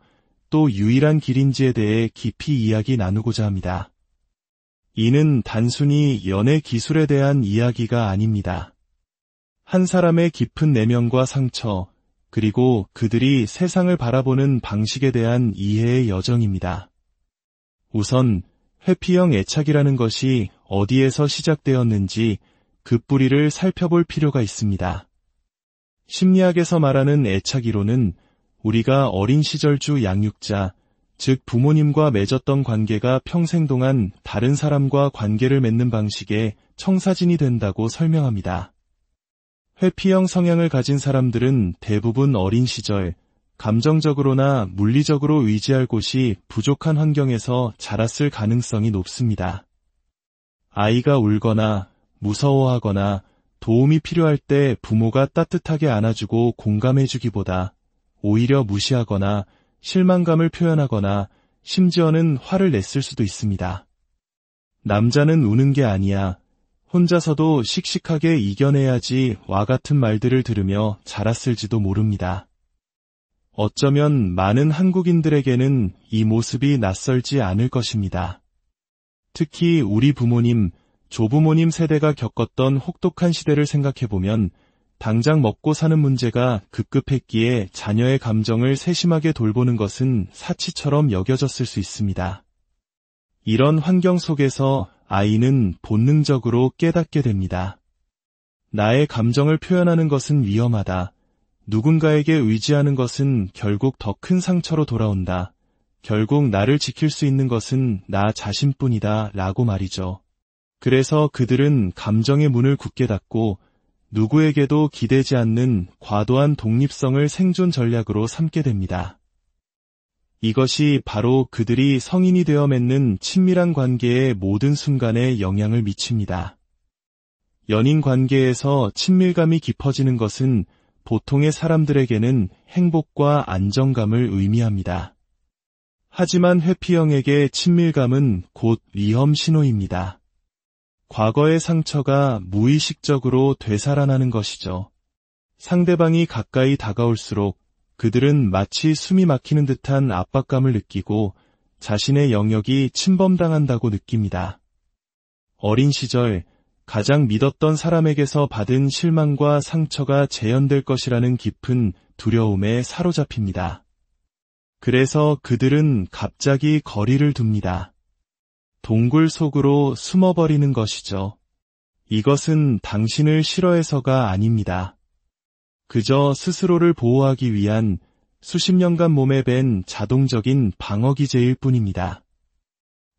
또 유일한 길인지에 대해 깊이 이야기 나누고자 합니다. 이는 단순히 연애 기술에 대한 이야기가 아닙니다. 한 사람의 깊은 내면과 상처, 그리고 그들이 세상을 바라보는 방식에 대한 이해의 여정입니다. 우선 회피형 애착이라는 것이 어디에서 시작되었는지 그 뿌리를 살펴볼 필요가 있습니다. 심리학에서 말하는 애착 이론은 우리가 어린 시절 주 양육자, 즉 부모님과 맺었던 관계가 평생 동안 다른 사람과 관계를 맺는 방식의 청사진이 된다고 설명합니다. 회피형 성향을 가진 사람들은 대부분 어린 시절, 감정적으로나 물리적으로 의지할 곳이 부족한 환경에서 자랐을 가능성이 높습니다. 아이가 울거나 무서워하거나 도움이 필요할 때 부모가 따뜻하게 안아주고 공감해주기보다 오히려 무시하거나 실망감을 표현하거나 심지어는 화를 냈을 수도 있습니다. 남자는 우는 게 아니야. 혼자서도 씩씩하게 이겨내야지 와 같은 말들을 들으며 자랐을지도 모릅니다. 어쩌면 많은 한국인들에게는 이 모습이 낯설지 않을 것입니다. 특히 우리 부모님, 조부모님 세대가 겪었던 혹독한 시대를 생각해보면 당장 먹고 사는 문제가 급급했기에 자녀의 감정을 세심하게 돌보는 것은 사치처럼 여겨졌을 수 있습니다. 이런 환경 속에서 아이는 본능적으로 깨닫게 됩니다. 나의 감정을 표현하는 것은 위험하다. 누군가에게 의지하는 것은 결국 더 큰 상처로 돌아온다. 결국 나를 지킬 수 있는 것은 나 자신뿐이다 라고 말이죠. 그래서 그들은 감정의 문을 굳게 닫고 누구에게도 기대지 않는 과도한 독립성을 생존 전략으로 삼게 됩니다. 이것이 바로 그들이 성인이 되어 맺는 친밀한 관계의 모든 순간에 영향을 미칩니다. 연인 관계에서 친밀감이 깊어지는 것은 보통의 사람들에게는 행복과 안정감을 의미합니다. 하지만 회피형에게 친밀감은 곧 위험 신호입니다. 과거의 상처가 무의식적으로 되살아나는 것이죠. 상대방이 가까이 다가올수록 그들은 마치 숨이 막히는 듯한 압박감을 느끼고 자신의 영역이 침범당한다고 느낍니다. 어린 시절 가장 믿었던 사람에게서 받은 실망과 상처가 재현될 것이라는 깊은 두려움에 사로잡힙니다. 그래서 그들은 갑자기 거리를 둡니다. 동굴 속으로 숨어버리는 것이죠. 이것은 당신을 싫어해서가 아닙니다. 그저 스스로를 보호하기 위한 수십 년간 몸에 밴 자동적인 방어기제일 뿐입니다.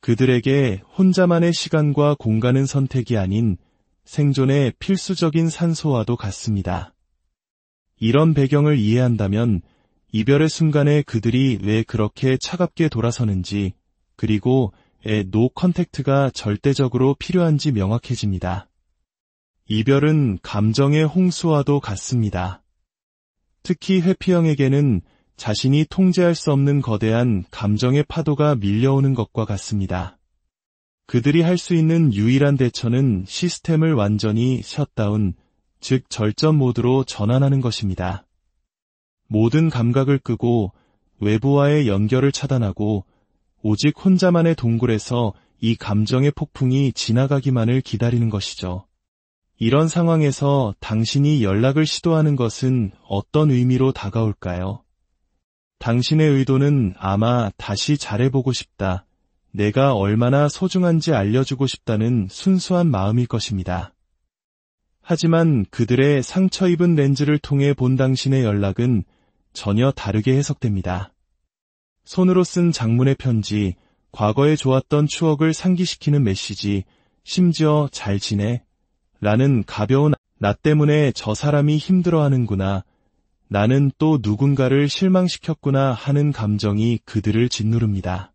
그들에게 혼자만의 시간과 공간은 선택이 아닌 생존의 필수적인 산소와도 같습니다. 이런 배경을 이해한다면 이별의 순간에 그들이 왜 그렇게 차갑게 돌아서는지, 그리고 노 컨택트가 절대적으로 필요한지 명확해집니다. 이별은 감정의 홍수와도 같습니다. 특히 회피형에게는 자신이 통제할 수 없는 거대한 감정의 파도가 밀려오는 것과 같습니다. 그들이 할 수 있는 유일한 대처는 시스템을 완전히 셧다운, 즉 절전 모드로 전환하는 것입니다. 모든 감각을 끄고 외부와의 연결을 차단하고 오직 혼자만의 동굴에서 이 감정의 폭풍이 지나가기만을 기다리는 것이죠. 이런 상황에서 당신이 연락을 시도하는 것은 어떤 의미로 다가올까요? 당신의 의도는 아마 다시 잘해보고 싶다, 내가 얼마나 소중한지 알려주고 싶다는 순수한 마음일 것입니다. 하지만 그들의 상처 입은 렌즈를 통해 본 당신의 연락은 전혀 다르게 해석됩니다. 손으로 쓴 장문의 편지, 과거에 좋았던 추억을 상기시키는 메시지, 심지어 잘 지내? 라는 가벼운 나 때문에 저 사람이 힘들어하는구나, 나는 또 누군가를 실망시켰구나 하는 감정이 그들을 짓누릅니다.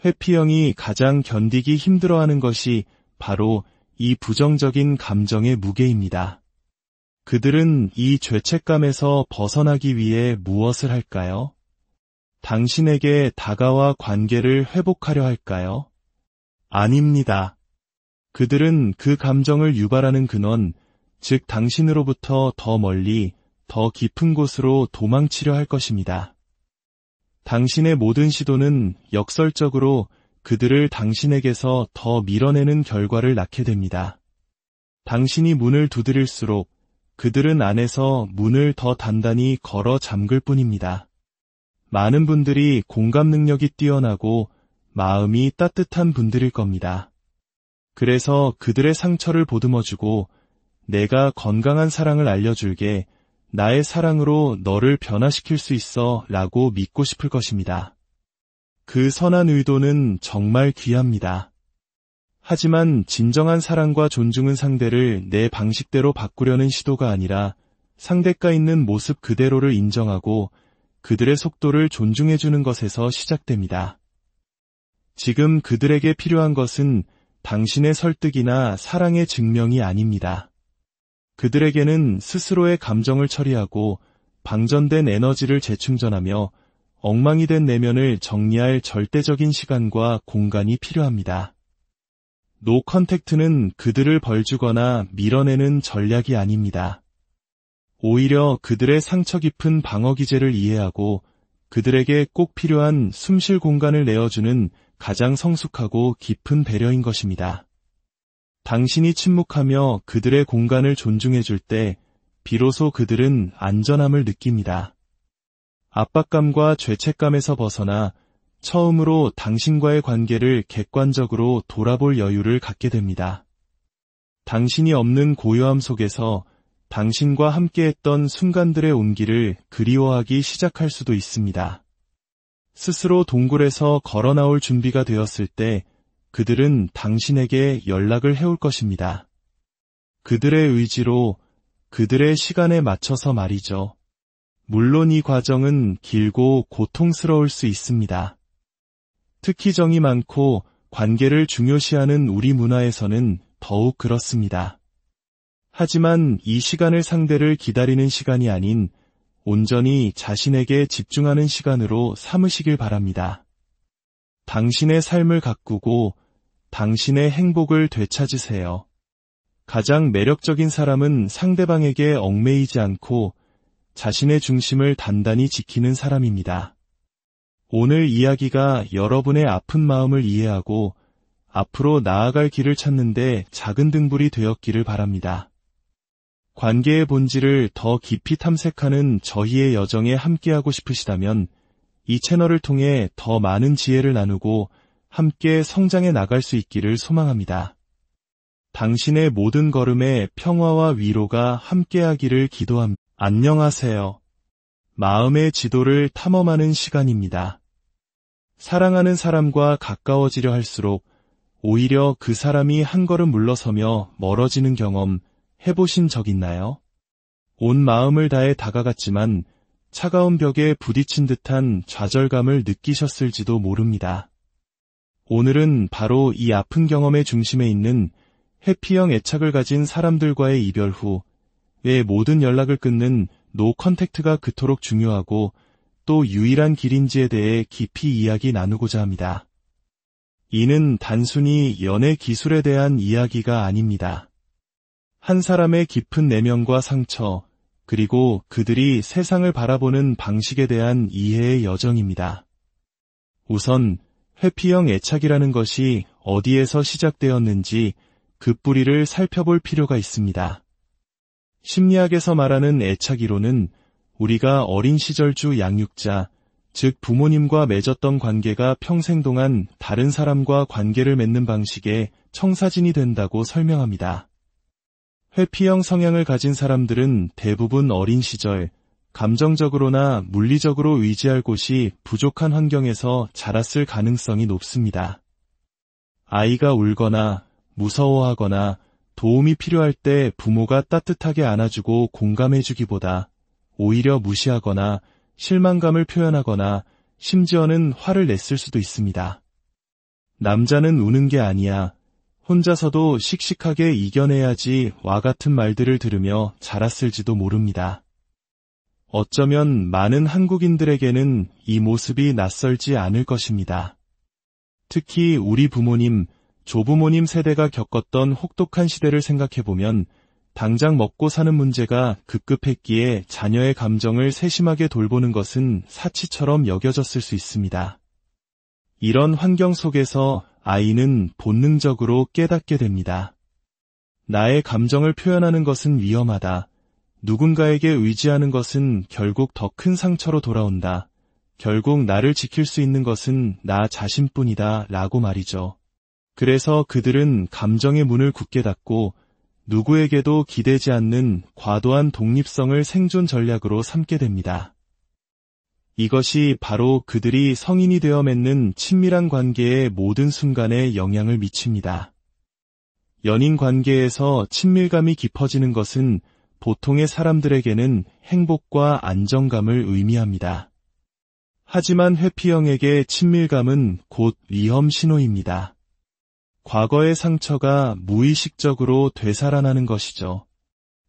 회피형이 가장 견디기 힘들어하는 것이 바로 이 부정적인 감정의 무게입니다. 그들은 이 죄책감에서 벗어나기 위해 무엇을 할까요? 당신에게 다가와 관계를 회복하려 할까요? 아닙니다. 그들은 그 감정을 유발하는 근원, 즉 당신으로부터 더 멀리, 더 깊은 곳으로 도망치려 할 것입니다. 당신의 모든 시도는 역설적으로 그들을 당신에게서 더 밀어내는 결과를 낳게 됩니다. 당신이 문을 두드릴수록 그들은 안에서 문을 더 단단히 걸어 잠글 뿐입니다. 많은 분들이 공감 능력이 뛰어나고 마음이 따뜻한 분들일 겁니다. 그래서 그들의 상처를 보듬어주고 내가 건강한 사랑을 알려줄게, 나의 사랑으로 너를 변화시킬 수 있어 라고 믿고 싶을 것입니다. 그 선한 의도는 정말 귀합니다. 하지만 진정한 사랑과 존중은 상대를 내 방식대로 바꾸려는 시도가 아니라 상대가 있는 모습 그대로를 인정하고 그들의 속도를 존중해주는 것에서 시작됩니다. 지금 그들에게 필요한 것은 당신의 설득이나 사랑의 증명이 아닙니다. 그들에게는 스스로의 감정을 처리하고 방전된 에너지를 재충전하며 엉망이 된 내면을 정리할 절대적인 시간과 공간이 필요합니다. 노 컨택트는 그들을 벌주거나 밀어내는 전략이 아닙니다. 오히려 그들의 상처 깊은 방어 기제를 이해하고 그들에게 꼭 필요한 숨쉴 공간을 내어주는 가장 성숙하고 깊은 배려인 것입니다. 당신이 침묵하며 그들의 공간을 존중해줄 때 비로소 그들은 안전함을 느낍니다. 압박감과 죄책감에서 벗어나 처음으로 당신과의 관계를 객관적으로 돌아볼 여유를 갖게 됩니다. 당신이 없는 고요함 속에서 당신과 함께했던 순간들의 온기를 그리워하기 시작할 수도 있습니다. 스스로 동굴에서 걸어 나올 준비가 되었을 때 그들은 당신에게 연락을 해올 것입니다. 그들의 의지로, 그들의 시간에 맞춰서 말이죠. 물론 이 과정은 길고 고통스러울 수 있습니다. 특히 정이 많고 관계를 중요시하는 우리 문화에서는 더욱 그렇습니다. 하지만 이 시간을 상대를 기다리는 시간이 아닌 온전히 자신에게 집중하는 시간으로 삼으시길 바랍니다. 당신의 삶을 가꾸고 당신의 행복을 되찾으세요. 가장 매력적인 사람은 상대방에게 얽매이지 않고 자신의 중심을 단단히 지키는 사람입니다. 오늘 이야기가 여러분의 아픈 마음을 이해하고 앞으로 나아갈 길을 찾는데 작은 등불이 되었기를 바랍니다. 관계의 본질을 더 깊이 탐색하는 저희의 여정에 함께하고 싶으시다면 이 채널을 통해 더 많은 지혜를 나누고 함께 성장해 나갈 수 있기를 소망합니다. 당신의 모든 걸음에 평화와 위로가 함께하기를 기도합니다. 안녕하세요. 마음의 지도를 탐험하는 시간입니다. 사랑하는 사람과 가까워지려 할수록 오히려 그 사람이 한 걸음 물러서며 멀어지는 경험 해보신 적 있나요? 온 마음을 다해 다가갔지만 차가운 벽에 부딪힌 듯한 좌절감을 느끼셨을지도 모릅니다. 오늘은 바로 이 아픈 경험의 중심에 있는 회피형 애착을 가진 사람들과의 이별 후 왜 모든 연락을 끊는 노 컨택트가 그토록 중요하고 또 유일한 길인지에 대해 깊이 이야기 나누고자 합니다. 이는 단순히 연애 기술에 대한 이야기가 아닙니다. 한 사람의 깊은 내면과 상처, 그리고 그들이 세상을 바라보는 방식에 대한 이해의 여정입니다. 우선 회피형 애착이라는 것이 어디에서 시작되었는지 그 뿌리를 살펴볼 필요가 있습니다. 심리학에서 말하는 애착 이론은 우리가 어린 시절 주 양육자, 즉 부모님과 맺었던 관계가 평생 동안 다른 사람과 관계를 맺는 방식의 청사진이 된다고 설명합니다. 회피형 성향을 가진 사람들은 대부분 어린 시절, 감정적으로나 물리적으로 의지할 곳이 부족한 환경에서 자랐을 가능성이 높습니다. 아이가 울거나 무서워하거나 도움이 필요할 때 부모가 따뜻하게 안아주고 공감해주기보다 오히려 무시하거나 실망감을 표현하거나 심지어는 화를 냈을 수도 있습니다. 남자는 우는 게 아니야. 혼자서도 씩씩하게 이겨내야지와 같은 말들을 들으며 자랐을지도 모릅니다. 어쩌면 많은 한국인들에게는 이 모습이 낯설지 않을 것입니다. 특히 우리 부모님, 조부모님 세대가 겪었던 혹독한 시대를 생각해보면 당장 먹고 사는 문제가 급급했기에 자녀의 감정을 세심하게 돌보는 것은 사치처럼 여겨졌을 수 있습니다. 이런 환경 속에서 아이는 본능적으로 깨닫게 됩니다. 나의 감정을 표현하는 것은 위험하다. 누군가에게 의지하는 것은 결국 더 큰 상처로 돌아온다. 결국 나를 지킬 수 있는 것은 나 자신뿐이다 라고 말이죠. 그래서 그들은 감정의 문을 굳게 닫고 누구에게도 기대지 않는 과도한 독립성을 생존 전략으로 삼게 됩니다. 이것이 바로 그들이 성인이 되어 맺는 친밀한 관계의 모든 순간에 영향을 미칩니다. 연인 관계에서 친밀감이 깊어지는 것은 보통의 사람들에게는 행복과 안정감을 의미합니다. 하지만 회피형에게 친밀감은 곧 위험 신호입니다. 과거의 상처가 무의식적으로 되살아나는 것이죠.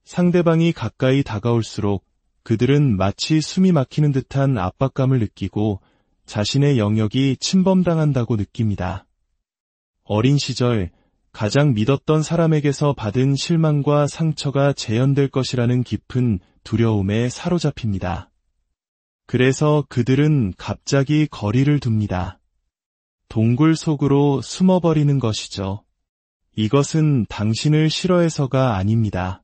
상대방이 가까이 다가올수록 그들은 마치 숨이 막히는 듯한 압박감을 느끼고 자신의 영역이 침범당한다고 느낍니다. 어린 시절 가장 믿었던 사람에게서 받은 실망과 상처가 재현될 것이라는 깊은 두려움에 사로잡힙니다. 그래서 그들은 갑자기 거리를 둡니다. 동굴 속으로 숨어버리는 것이죠. 이것은 당신을 싫어해서가 아닙니다.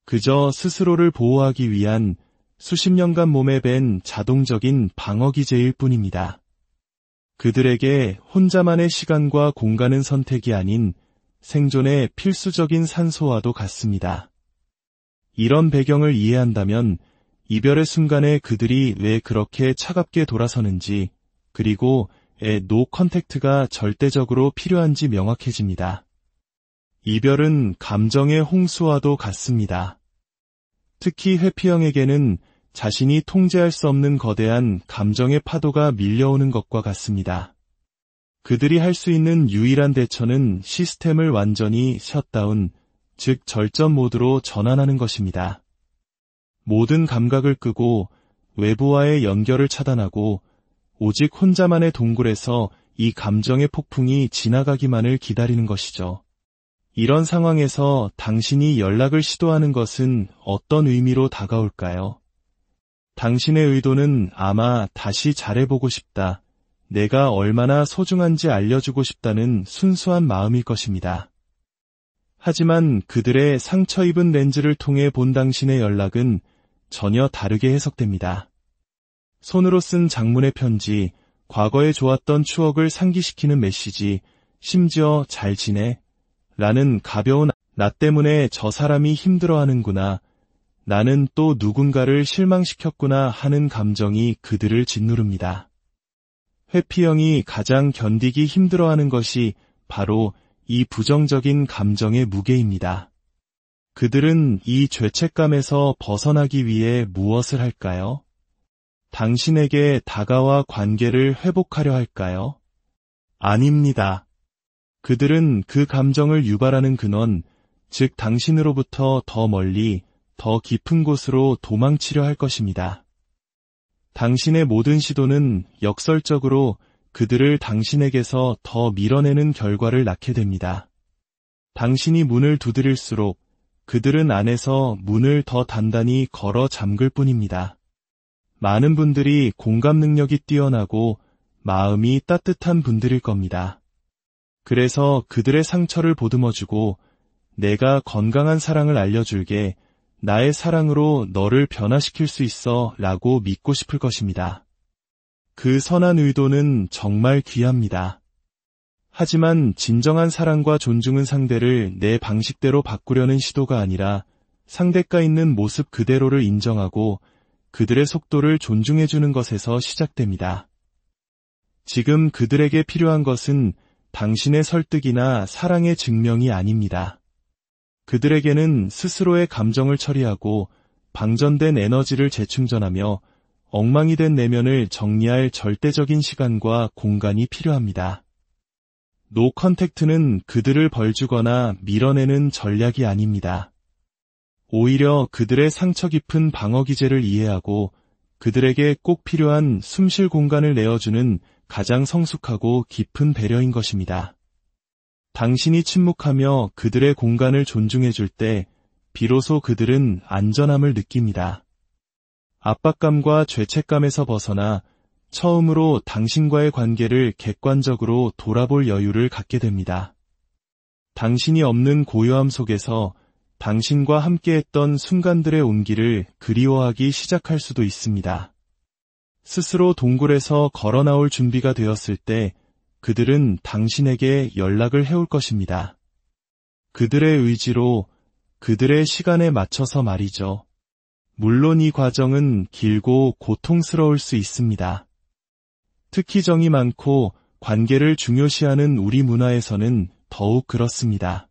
그저 스스로를 보호하기 위한 수십 년간 몸에 밴 자동적인 방어기제일 뿐입니다. 그들에게 혼자만의 시간과 공간은 선택이 아닌 생존의 필수적인 산소와도 같습니다. 이런 배경을 이해한다면 이별의 순간에 그들이 왜 그렇게 차갑게 돌아서는지, 그리고 노 컨택트가 절대적으로 필요한지 명확해집니다. 이별은 감정의 홍수와도 같습니다. 특히 회피형에게는 자신이 통제할 수 없는 거대한 감정의 파도가 밀려오는 것과 같습니다. 그들이 할 수 있는 유일한 대처는 시스템을 완전히 셧다운, 즉 절전 모드로 전환하는 것입니다. 모든 감각을 끄고 외부와의 연결을 차단하고 오직 혼자만의 동굴에서 이 감정의 폭풍이 지나가기만을 기다리는 것이죠. 이런 상황에서 당신이 연락을 시도하는 것은 어떤 의미로 다가올까요? 당신의 의도는 아마 다시 잘해보고 싶다, 내가 얼마나 소중한지 알려주고 싶다는 순수한 마음일 것입니다. 하지만 그들의 상처 입은 렌즈를 통해 본 당신의 연락은 전혀 다르게 해석됩니다. 손으로 쓴 장문의 편지, 과거에 좋았던 추억을 상기시키는 메시지, 심지어 잘 지내? 라는 가벼운 나 때문에 저 사람이 힘들어하는구나, 나는 또 누군가를 실망시켰구나 하는 감정이 그들을 짓누릅니다. 회피형이 가장 견디기 힘들어하는 것이 바로 이 부정적인 감정의 무게입니다. 그들은 이 죄책감에서 벗어나기 위해 무엇을 할까요? 당신에게 다가와 관계를 회복하려 할까요? 아닙니다. 그들은 그 감정을 유발하는 근원, 즉 당신으로부터 더 멀리, 더 깊은 곳으로 도망치려 할 것입니다. 당신의 모든 시도는 역설적으로 그들을 당신에게서 더 밀어내는 결과를 낳게 됩니다. 당신이 문을 두드릴수록 그들은 안에서 문을 더 단단히 걸어 잠글 뿐입니다. 많은 분들이 공감 능력이 뛰어나고 마음이 따뜻한 분들일 겁니다. 그래서 그들의 상처를 보듬어주고 내가 건강한 사랑을 알려줄게, 나의 사랑으로 너를 변화시킬 수 있어 라고 믿고 싶을 것입니다. 그 선한 의도는 정말 귀합니다. 하지만 진정한 사랑과 존중은 상대를 내 방식대로 바꾸려는 시도가 아니라 상대가 있는 모습 그대로를 인정하고 그들의 속도를 존중해주는 것에서 시작됩니다. 지금 그들에게 필요한 것은 당신의 설득이나 사랑의 증명이 아닙니다. 그들에게는 스스로의 감정을 처리하고 방전된 에너지를 재충전하며 엉망이 된 내면을 정리할 절대적인 시간과 공간이 필요합니다. 노 컨택트는 그들을 벌주거나 밀어내는 전략이 아닙니다. 오히려 그들의 상처 깊은 방어 기제를 이해하고 그들에게 꼭 필요한 숨쉴 공간을 내어주는 가장 성숙하고 깊은 배려인 것입니다. 당신이 침묵하며 그들의 공간을 존중해줄 때 비로소 그들은 안전함을 느낍니다. 압박감과 죄책감에서 벗어나 처음으로 당신과의 관계를 객관적으로 돌아볼 여유를 갖게 됩니다. 당신이 없는 고요함 속에서 당신과 함께했던 순간들의 온기를 그리워하기 시작할 수도 있습니다. 스스로 동굴에서 걸어 나올 준비가 되었을 때 그들은 당신에게 연락을 해올 것입니다. 그들의 의지로, 그들의 시간에 맞춰서 말이죠. 물론 이 과정은 길고 고통스러울 수 있습니다. 특히 정이 많고 관계를 중요시하는 우리 문화에서는 더욱 그렇습니다.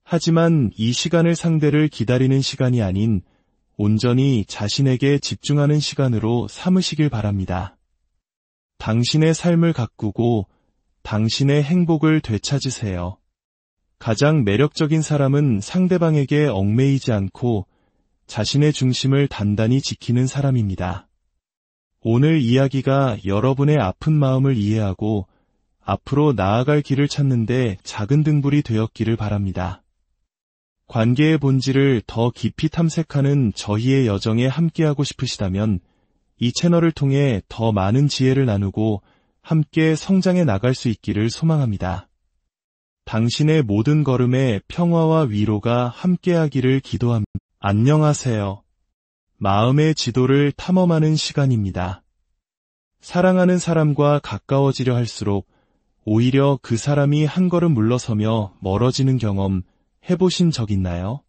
하지만 이 시간을 상대를 기다리는 시간이 아닌 온전히 자신에게 집중하는 시간으로 삼으시길 바랍니다. 당신의 삶을 가꾸고 당신의 행복을 되찾으세요. 가장 매력적인 사람은 상대방에게 얽매이지 않고 자신의 중심을 단단히 지키는 사람입니다. 오늘 이야기가 여러분의 아픈 마음을 이해하고 앞으로 나아갈 길을 찾는데 작은 등불이 되었기를 바랍니다. 관계의 본질을 더 깊이 탐색하는 저희의 여정에 함께하고 싶으시다면 이 채널을 통해 더 많은 지혜를 나누고 함께 성장해 나갈 수 있기를 소망합니다. 당신의 모든 걸음에 평화와 위로가 함께하기를 기도합니다. 안녕하세요. 마음의 지도를 탐험하는 시간입니다. 사랑하는 사람과 가까워지려 할수록 오히려 그 사람이 한 걸음 물러서며 멀어지는 경험 해보신 적 있나요?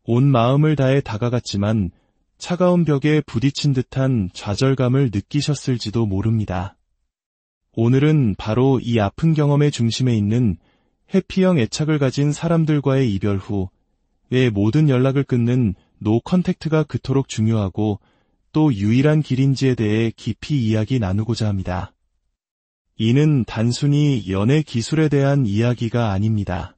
온 마음을 다해 다가갔지만 차가운 벽에 부딪힌 듯한 좌절감을 느끼셨을지도 모릅니다. 오늘은 바로 이 아픈 경험의 중심에 있는 회피형 애착을 가진 사람들과의 이별 후 왜 모든 연락을 끊는 노 컨택트가 그토록 중요하고 또 유일한 길인지에 대해 깊이 이야기 나누고자 합니다. 이는 단순히 연애 기술에 대한 이야기가 아닙니다.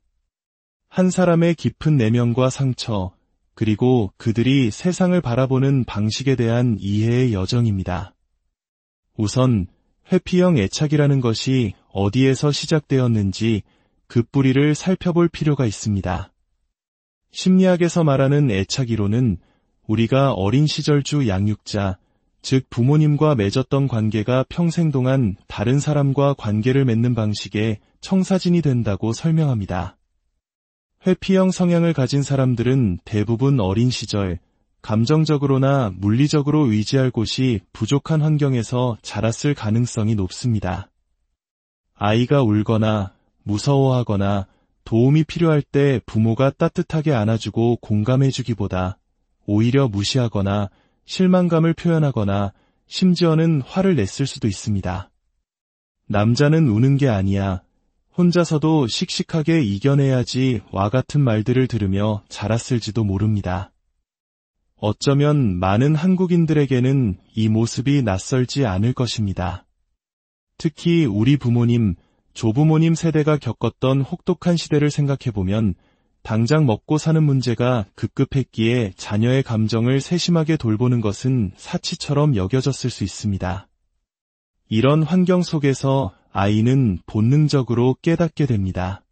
한 사람의 깊은 내면과 상처, 그리고 그들이 세상을 바라보는 방식에 대한 이해의 여정입니다. 우선 회피형 애착이라는 것이 어디에서 시작되었는지 그 뿌리를 살펴볼 필요가 있습니다. 심리학에서 말하는 애착 이론은 우리가 어린 시절 주 양육자, 즉 부모님과 맺었던 관계가 평생 동안 다른 사람과 관계를 맺는 방식의 청사진이 된다고 설명합니다. 회피형 성향을 가진 사람들은 대부분 어린 시절, 감정적으로나 물리적으로 의지할 곳이 부족한 환경에서 자랐을 가능성이 높습니다. 아이가 울거나 무서워하거나 도움이 필요할 때 부모가 따뜻하게 안아주고 공감해주기보다 오히려 무시하거나 실망감을 표현하거나 심지어는 화를 냈을 수도 있습니다. 남자는 우는 게 아니야. 혼자서도 씩씩하게 이겨내야지와 같은 말들을 들으며 자랐을지도 모릅니다. 어쩌면 많은 한국인들에게는 이 모습이 낯설지 않을 것입니다. 특히 우리 부모님, 조부모님 세대가 겪었던 혹독한 시대를 생각해보면 당장 먹고 사는 문제가 급급했기에 자녀의 감정을 세심하게 돌보는 것은 사치처럼 여겨졌을 수 있습니다. 이런 환경 속에서 아이는 본능적으로 깨닫게 됩니다.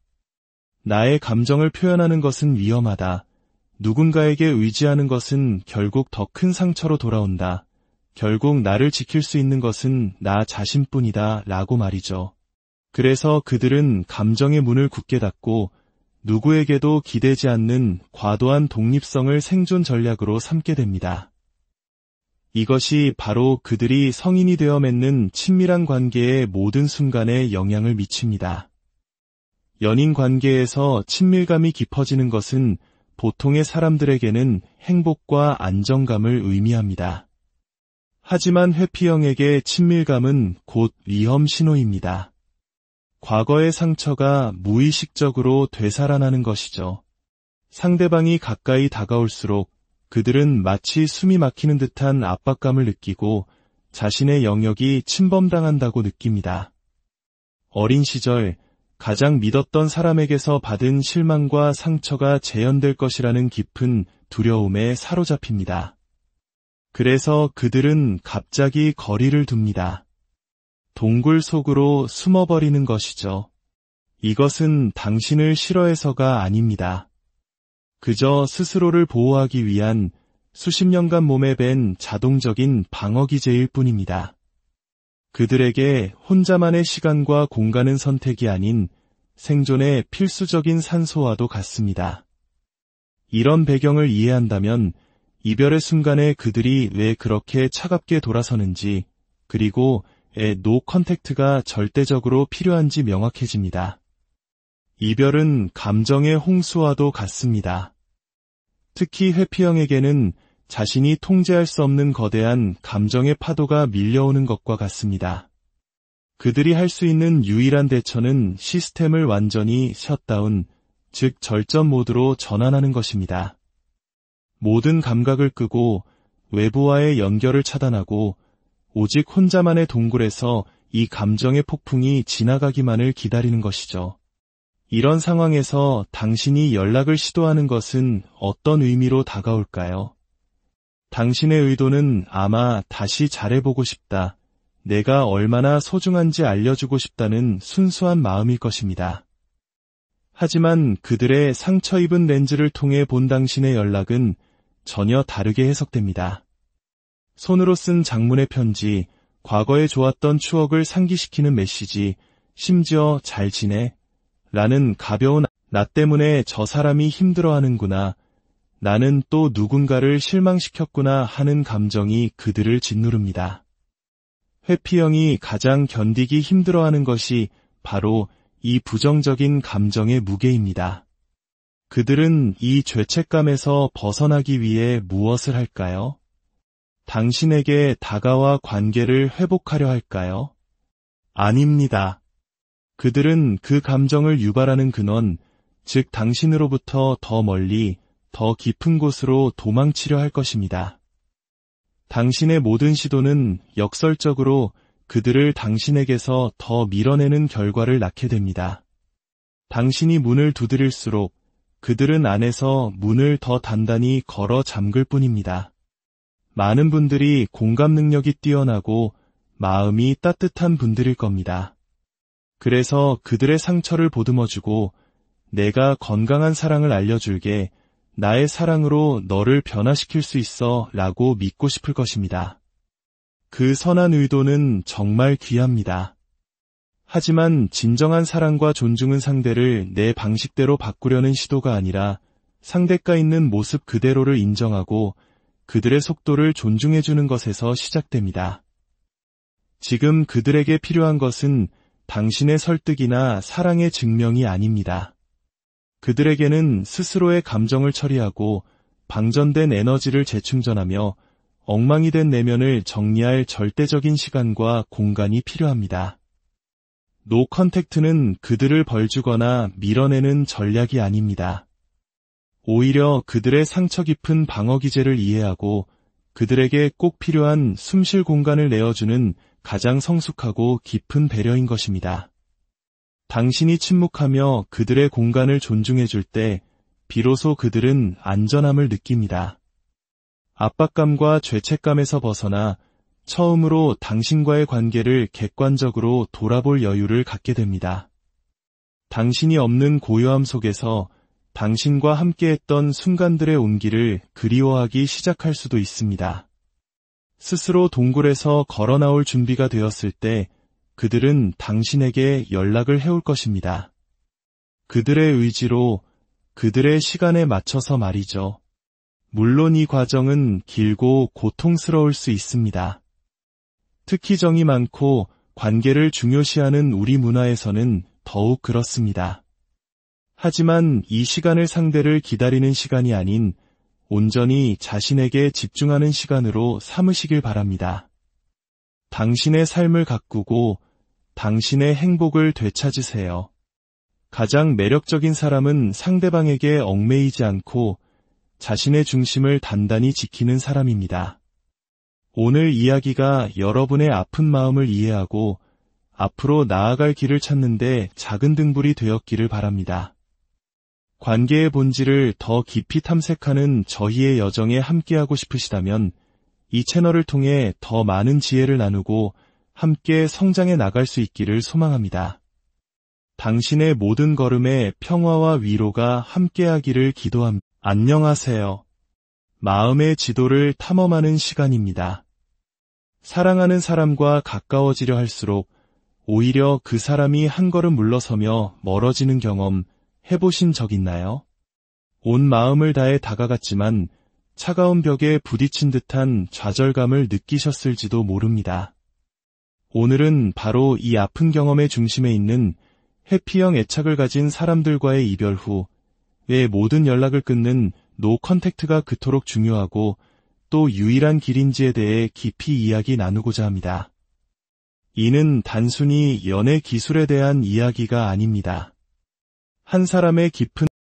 나의 감정을 표현하는 것은 위험하다. 누군가에게 의지하는 것은 결국 더 큰 상처로 돌아온다. 결국 나를 지킬 수 있는 것은 나 자신뿐이다 라고 말이죠. 그래서 그들은 감정의 문을 굳게 닫고 누구에게도 기대지 않는 과도한 독립성을 생존 전략으로 삼게 됩니다. 이것이 바로 그들이 성인이 되어 맺는 친밀한 관계의 모든 순간에 영향을 미칩니다. 연인 관계에서 친밀감이 깊어지는 것은 보통의 사람들에게는 행복과 안정감을 의미합니다. 하지만 회피형에게 친밀감은 곧 위험 신호입니다. 과거의 상처가 무의식적으로 되살아나는 것이죠. 상대방이 가까이 다가올수록 그들은 마치 숨이 막히는 듯한 압박감을 느끼고 자신의 영역이 침범당한다고 느낍니다. 어린 시절 가장 믿었던 사람에게서 받은 실망과 상처가 재현될 것이라는 깊은 두려움에 사로잡힙니다. 그래서 그들은 갑자기 거리를 둡니다. 동굴 속으로 숨어버리는 것이죠. 이것은 당신을 싫어해서가 아닙니다. 그저 스스로를 보호하기 위한 수십 년간 몸에 밴 자동적인 방어기제일 뿐입니다. 그들에게 혼자만의 시간과 공간은 선택이 아닌 생존의 필수적인 산소와도 같습니다. 이런 배경을 이해한다면 이별의 순간에 그들이 왜 그렇게 차갑게 돌아서는지, 그리고 노 컨택트가 절대적으로 필요한지 명확해집니다. 이별은 감정의 홍수와도 같습니다. 특히 회피형에게는 자신이 통제할 수 없는 거대한 감정의 파도가 밀려오는 것과 같습니다. 그들이 할 수 있는 유일한 대처는 시스템을 완전히 셧다운, 즉 절전 모드로 전환하는 것입니다. 모든 감각을 끄고 외부와의 연결을 차단하고 오직 혼자만의 동굴에서 이 감정의 폭풍이 지나가기만을 기다리는 것이죠. 이런 상황에서 당신이 연락을 시도하는 것은 어떤 의미로 다가올까요? 당신의 의도는 아마 다시 잘해보고 싶다, 내가 얼마나 소중한지 알려주고 싶다는 순수한 마음일 것입니다. 하지만 그들의 상처 입은 렌즈를 통해 본 당신의 연락은 전혀 다르게 해석됩니다. 손으로 쓴 장문의 편지, 과거에 좋았던 추억을 상기시키는 메시지, 심지어 잘 지내? 라는 가벼운 나 때문에 저 사람이 힘들어하는구나, 나는 또 누군가를 실망시켰구나 하는 감정이 그들을 짓누릅니다. 회피형이 가장 견디기 힘들어하는 것이 바로 이 부정적인 감정의 무게입니다. 그들은 이 죄책감에서 벗어나기 위해 무엇을 할까요? 당신에게 다가와 관계를 회복하려 할까요? 아닙니다. 그들은 그 감정을 유발하는 근원, 즉 당신으로부터 더 멀리, 더 깊은 곳으로 도망치려 할 것입니다. 당신의 모든 시도는 역설적으로 그들을 당신에게서 더 밀어내는 결과를 낳게 됩니다. 당신이 문을 두드릴수록 그들은 안에서 문을 더 단단히 걸어 잠글 뿐입니다. 많은 분들이 공감 능력이 뛰어나고 마음이 따뜻한 분들일 겁니다. 그래서 그들의 상처를 보듬어주고 내가 건강한 사랑을 알려줄게, 나의 사랑으로 너를 변화시킬 수 있어 라고 믿고 싶을 것입니다. 그 선한 의도는 정말 귀합니다. 하지만 진정한 사랑과 존중은 상대를 내 방식대로 바꾸려는 시도가 아니라 상대가 있는 모습 그대로를 인정하고 그들의 속도를 존중해주는 것에서 시작됩니다. 지금 그들에게 필요한 것은 당신의 설득이나 사랑의 증명이 아닙니다. 그들에게는 스스로의 감정을 처리하고 방전된 에너지를 재충전하며 엉망이 된 내면을 정리할 절대적인 시간과 공간이 필요합니다. 노 컨택트는 그들을 벌주거나 밀어내는 전략이 아닙니다. 오히려 그들의 상처 깊은 방어 기제를 이해하고 그들에게 꼭 필요한 숨쉴 공간을 내어주는 가장 성숙하고 깊은 배려인 것입니다. 당신이 침묵하며 그들의 공간을 존중해줄 때 비로소 그들은 안전함을 느낍니다. 압박감과 죄책감에서 벗어나 처음으로 당신과의 관계를 객관적으로 돌아볼 여유를 갖게 됩니다. 당신이 없는 고요함 속에서 당신과 함께했던 순간들의 온기를 그리워하기 시작할 수도 있습니다. 스스로 동굴에서 걸어 나올 준비가 되었을 때 그들은 당신에게 연락을 해올 것입니다. 그들의 의지로, 그들의 시간에 맞춰서 말이죠. 물론 이 과정은 길고 고통스러울 수 있습니다. 특히 정이 많고 관계를 중요시하는 우리 문화에서는 더욱 그렇습니다. 하지만 이 시간을 상대를 기다리는 시간이 아닌 온전히 자신에게 집중하는 시간으로 삼으시길 바랍니다. 당신의 삶을 가꾸고 당신의 행복을 되찾으세요. 가장 매력적인 사람은 상대방에게 얽매이지 않고 자신의 중심을 단단히 지키는 사람입니다. 오늘 이야기가 여러분의 아픈 마음을 이해하고 앞으로 나아갈 길을 찾는데 작은 등불이 되었기를 바랍니다. 관계의 본질을 더 깊이 탐색하는 저희의 여정에 함께하고 싶으시다면 이 채널을 통해 더 많은 지혜를 나누고 함께 성장해 나갈 수 있기를 소망합니다. 당신의 모든 걸음에 평화와 위로가 함께하기를 기도합니다. 안녕하세요. 마음의 지도를 탐험하는 시간입니다. 사랑하는 사람과 가까워지려 할수록 오히려 그 사람이 한 걸음 물러서며 멀어지는 경험 해보신 적 있나요? 온 마음을 다해 다가갔지만 차가운 벽에 부딪힌 듯한 좌절감을 느끼셨을지도 모릅니다. 오늘은 바로 이 아픈 경험의 중심에 있는 회피형 애착을 가진 사람들과의 이별 후 왜 모든 연락을 끊는 노 컨택트가 그토록 중요하고 또 유일한 길인지에 대해 깊이 이야기 나누고자 합니다. 이는 단순히 연애 기술에 대한 이야기가 아닙니다. 한 사람의 깊은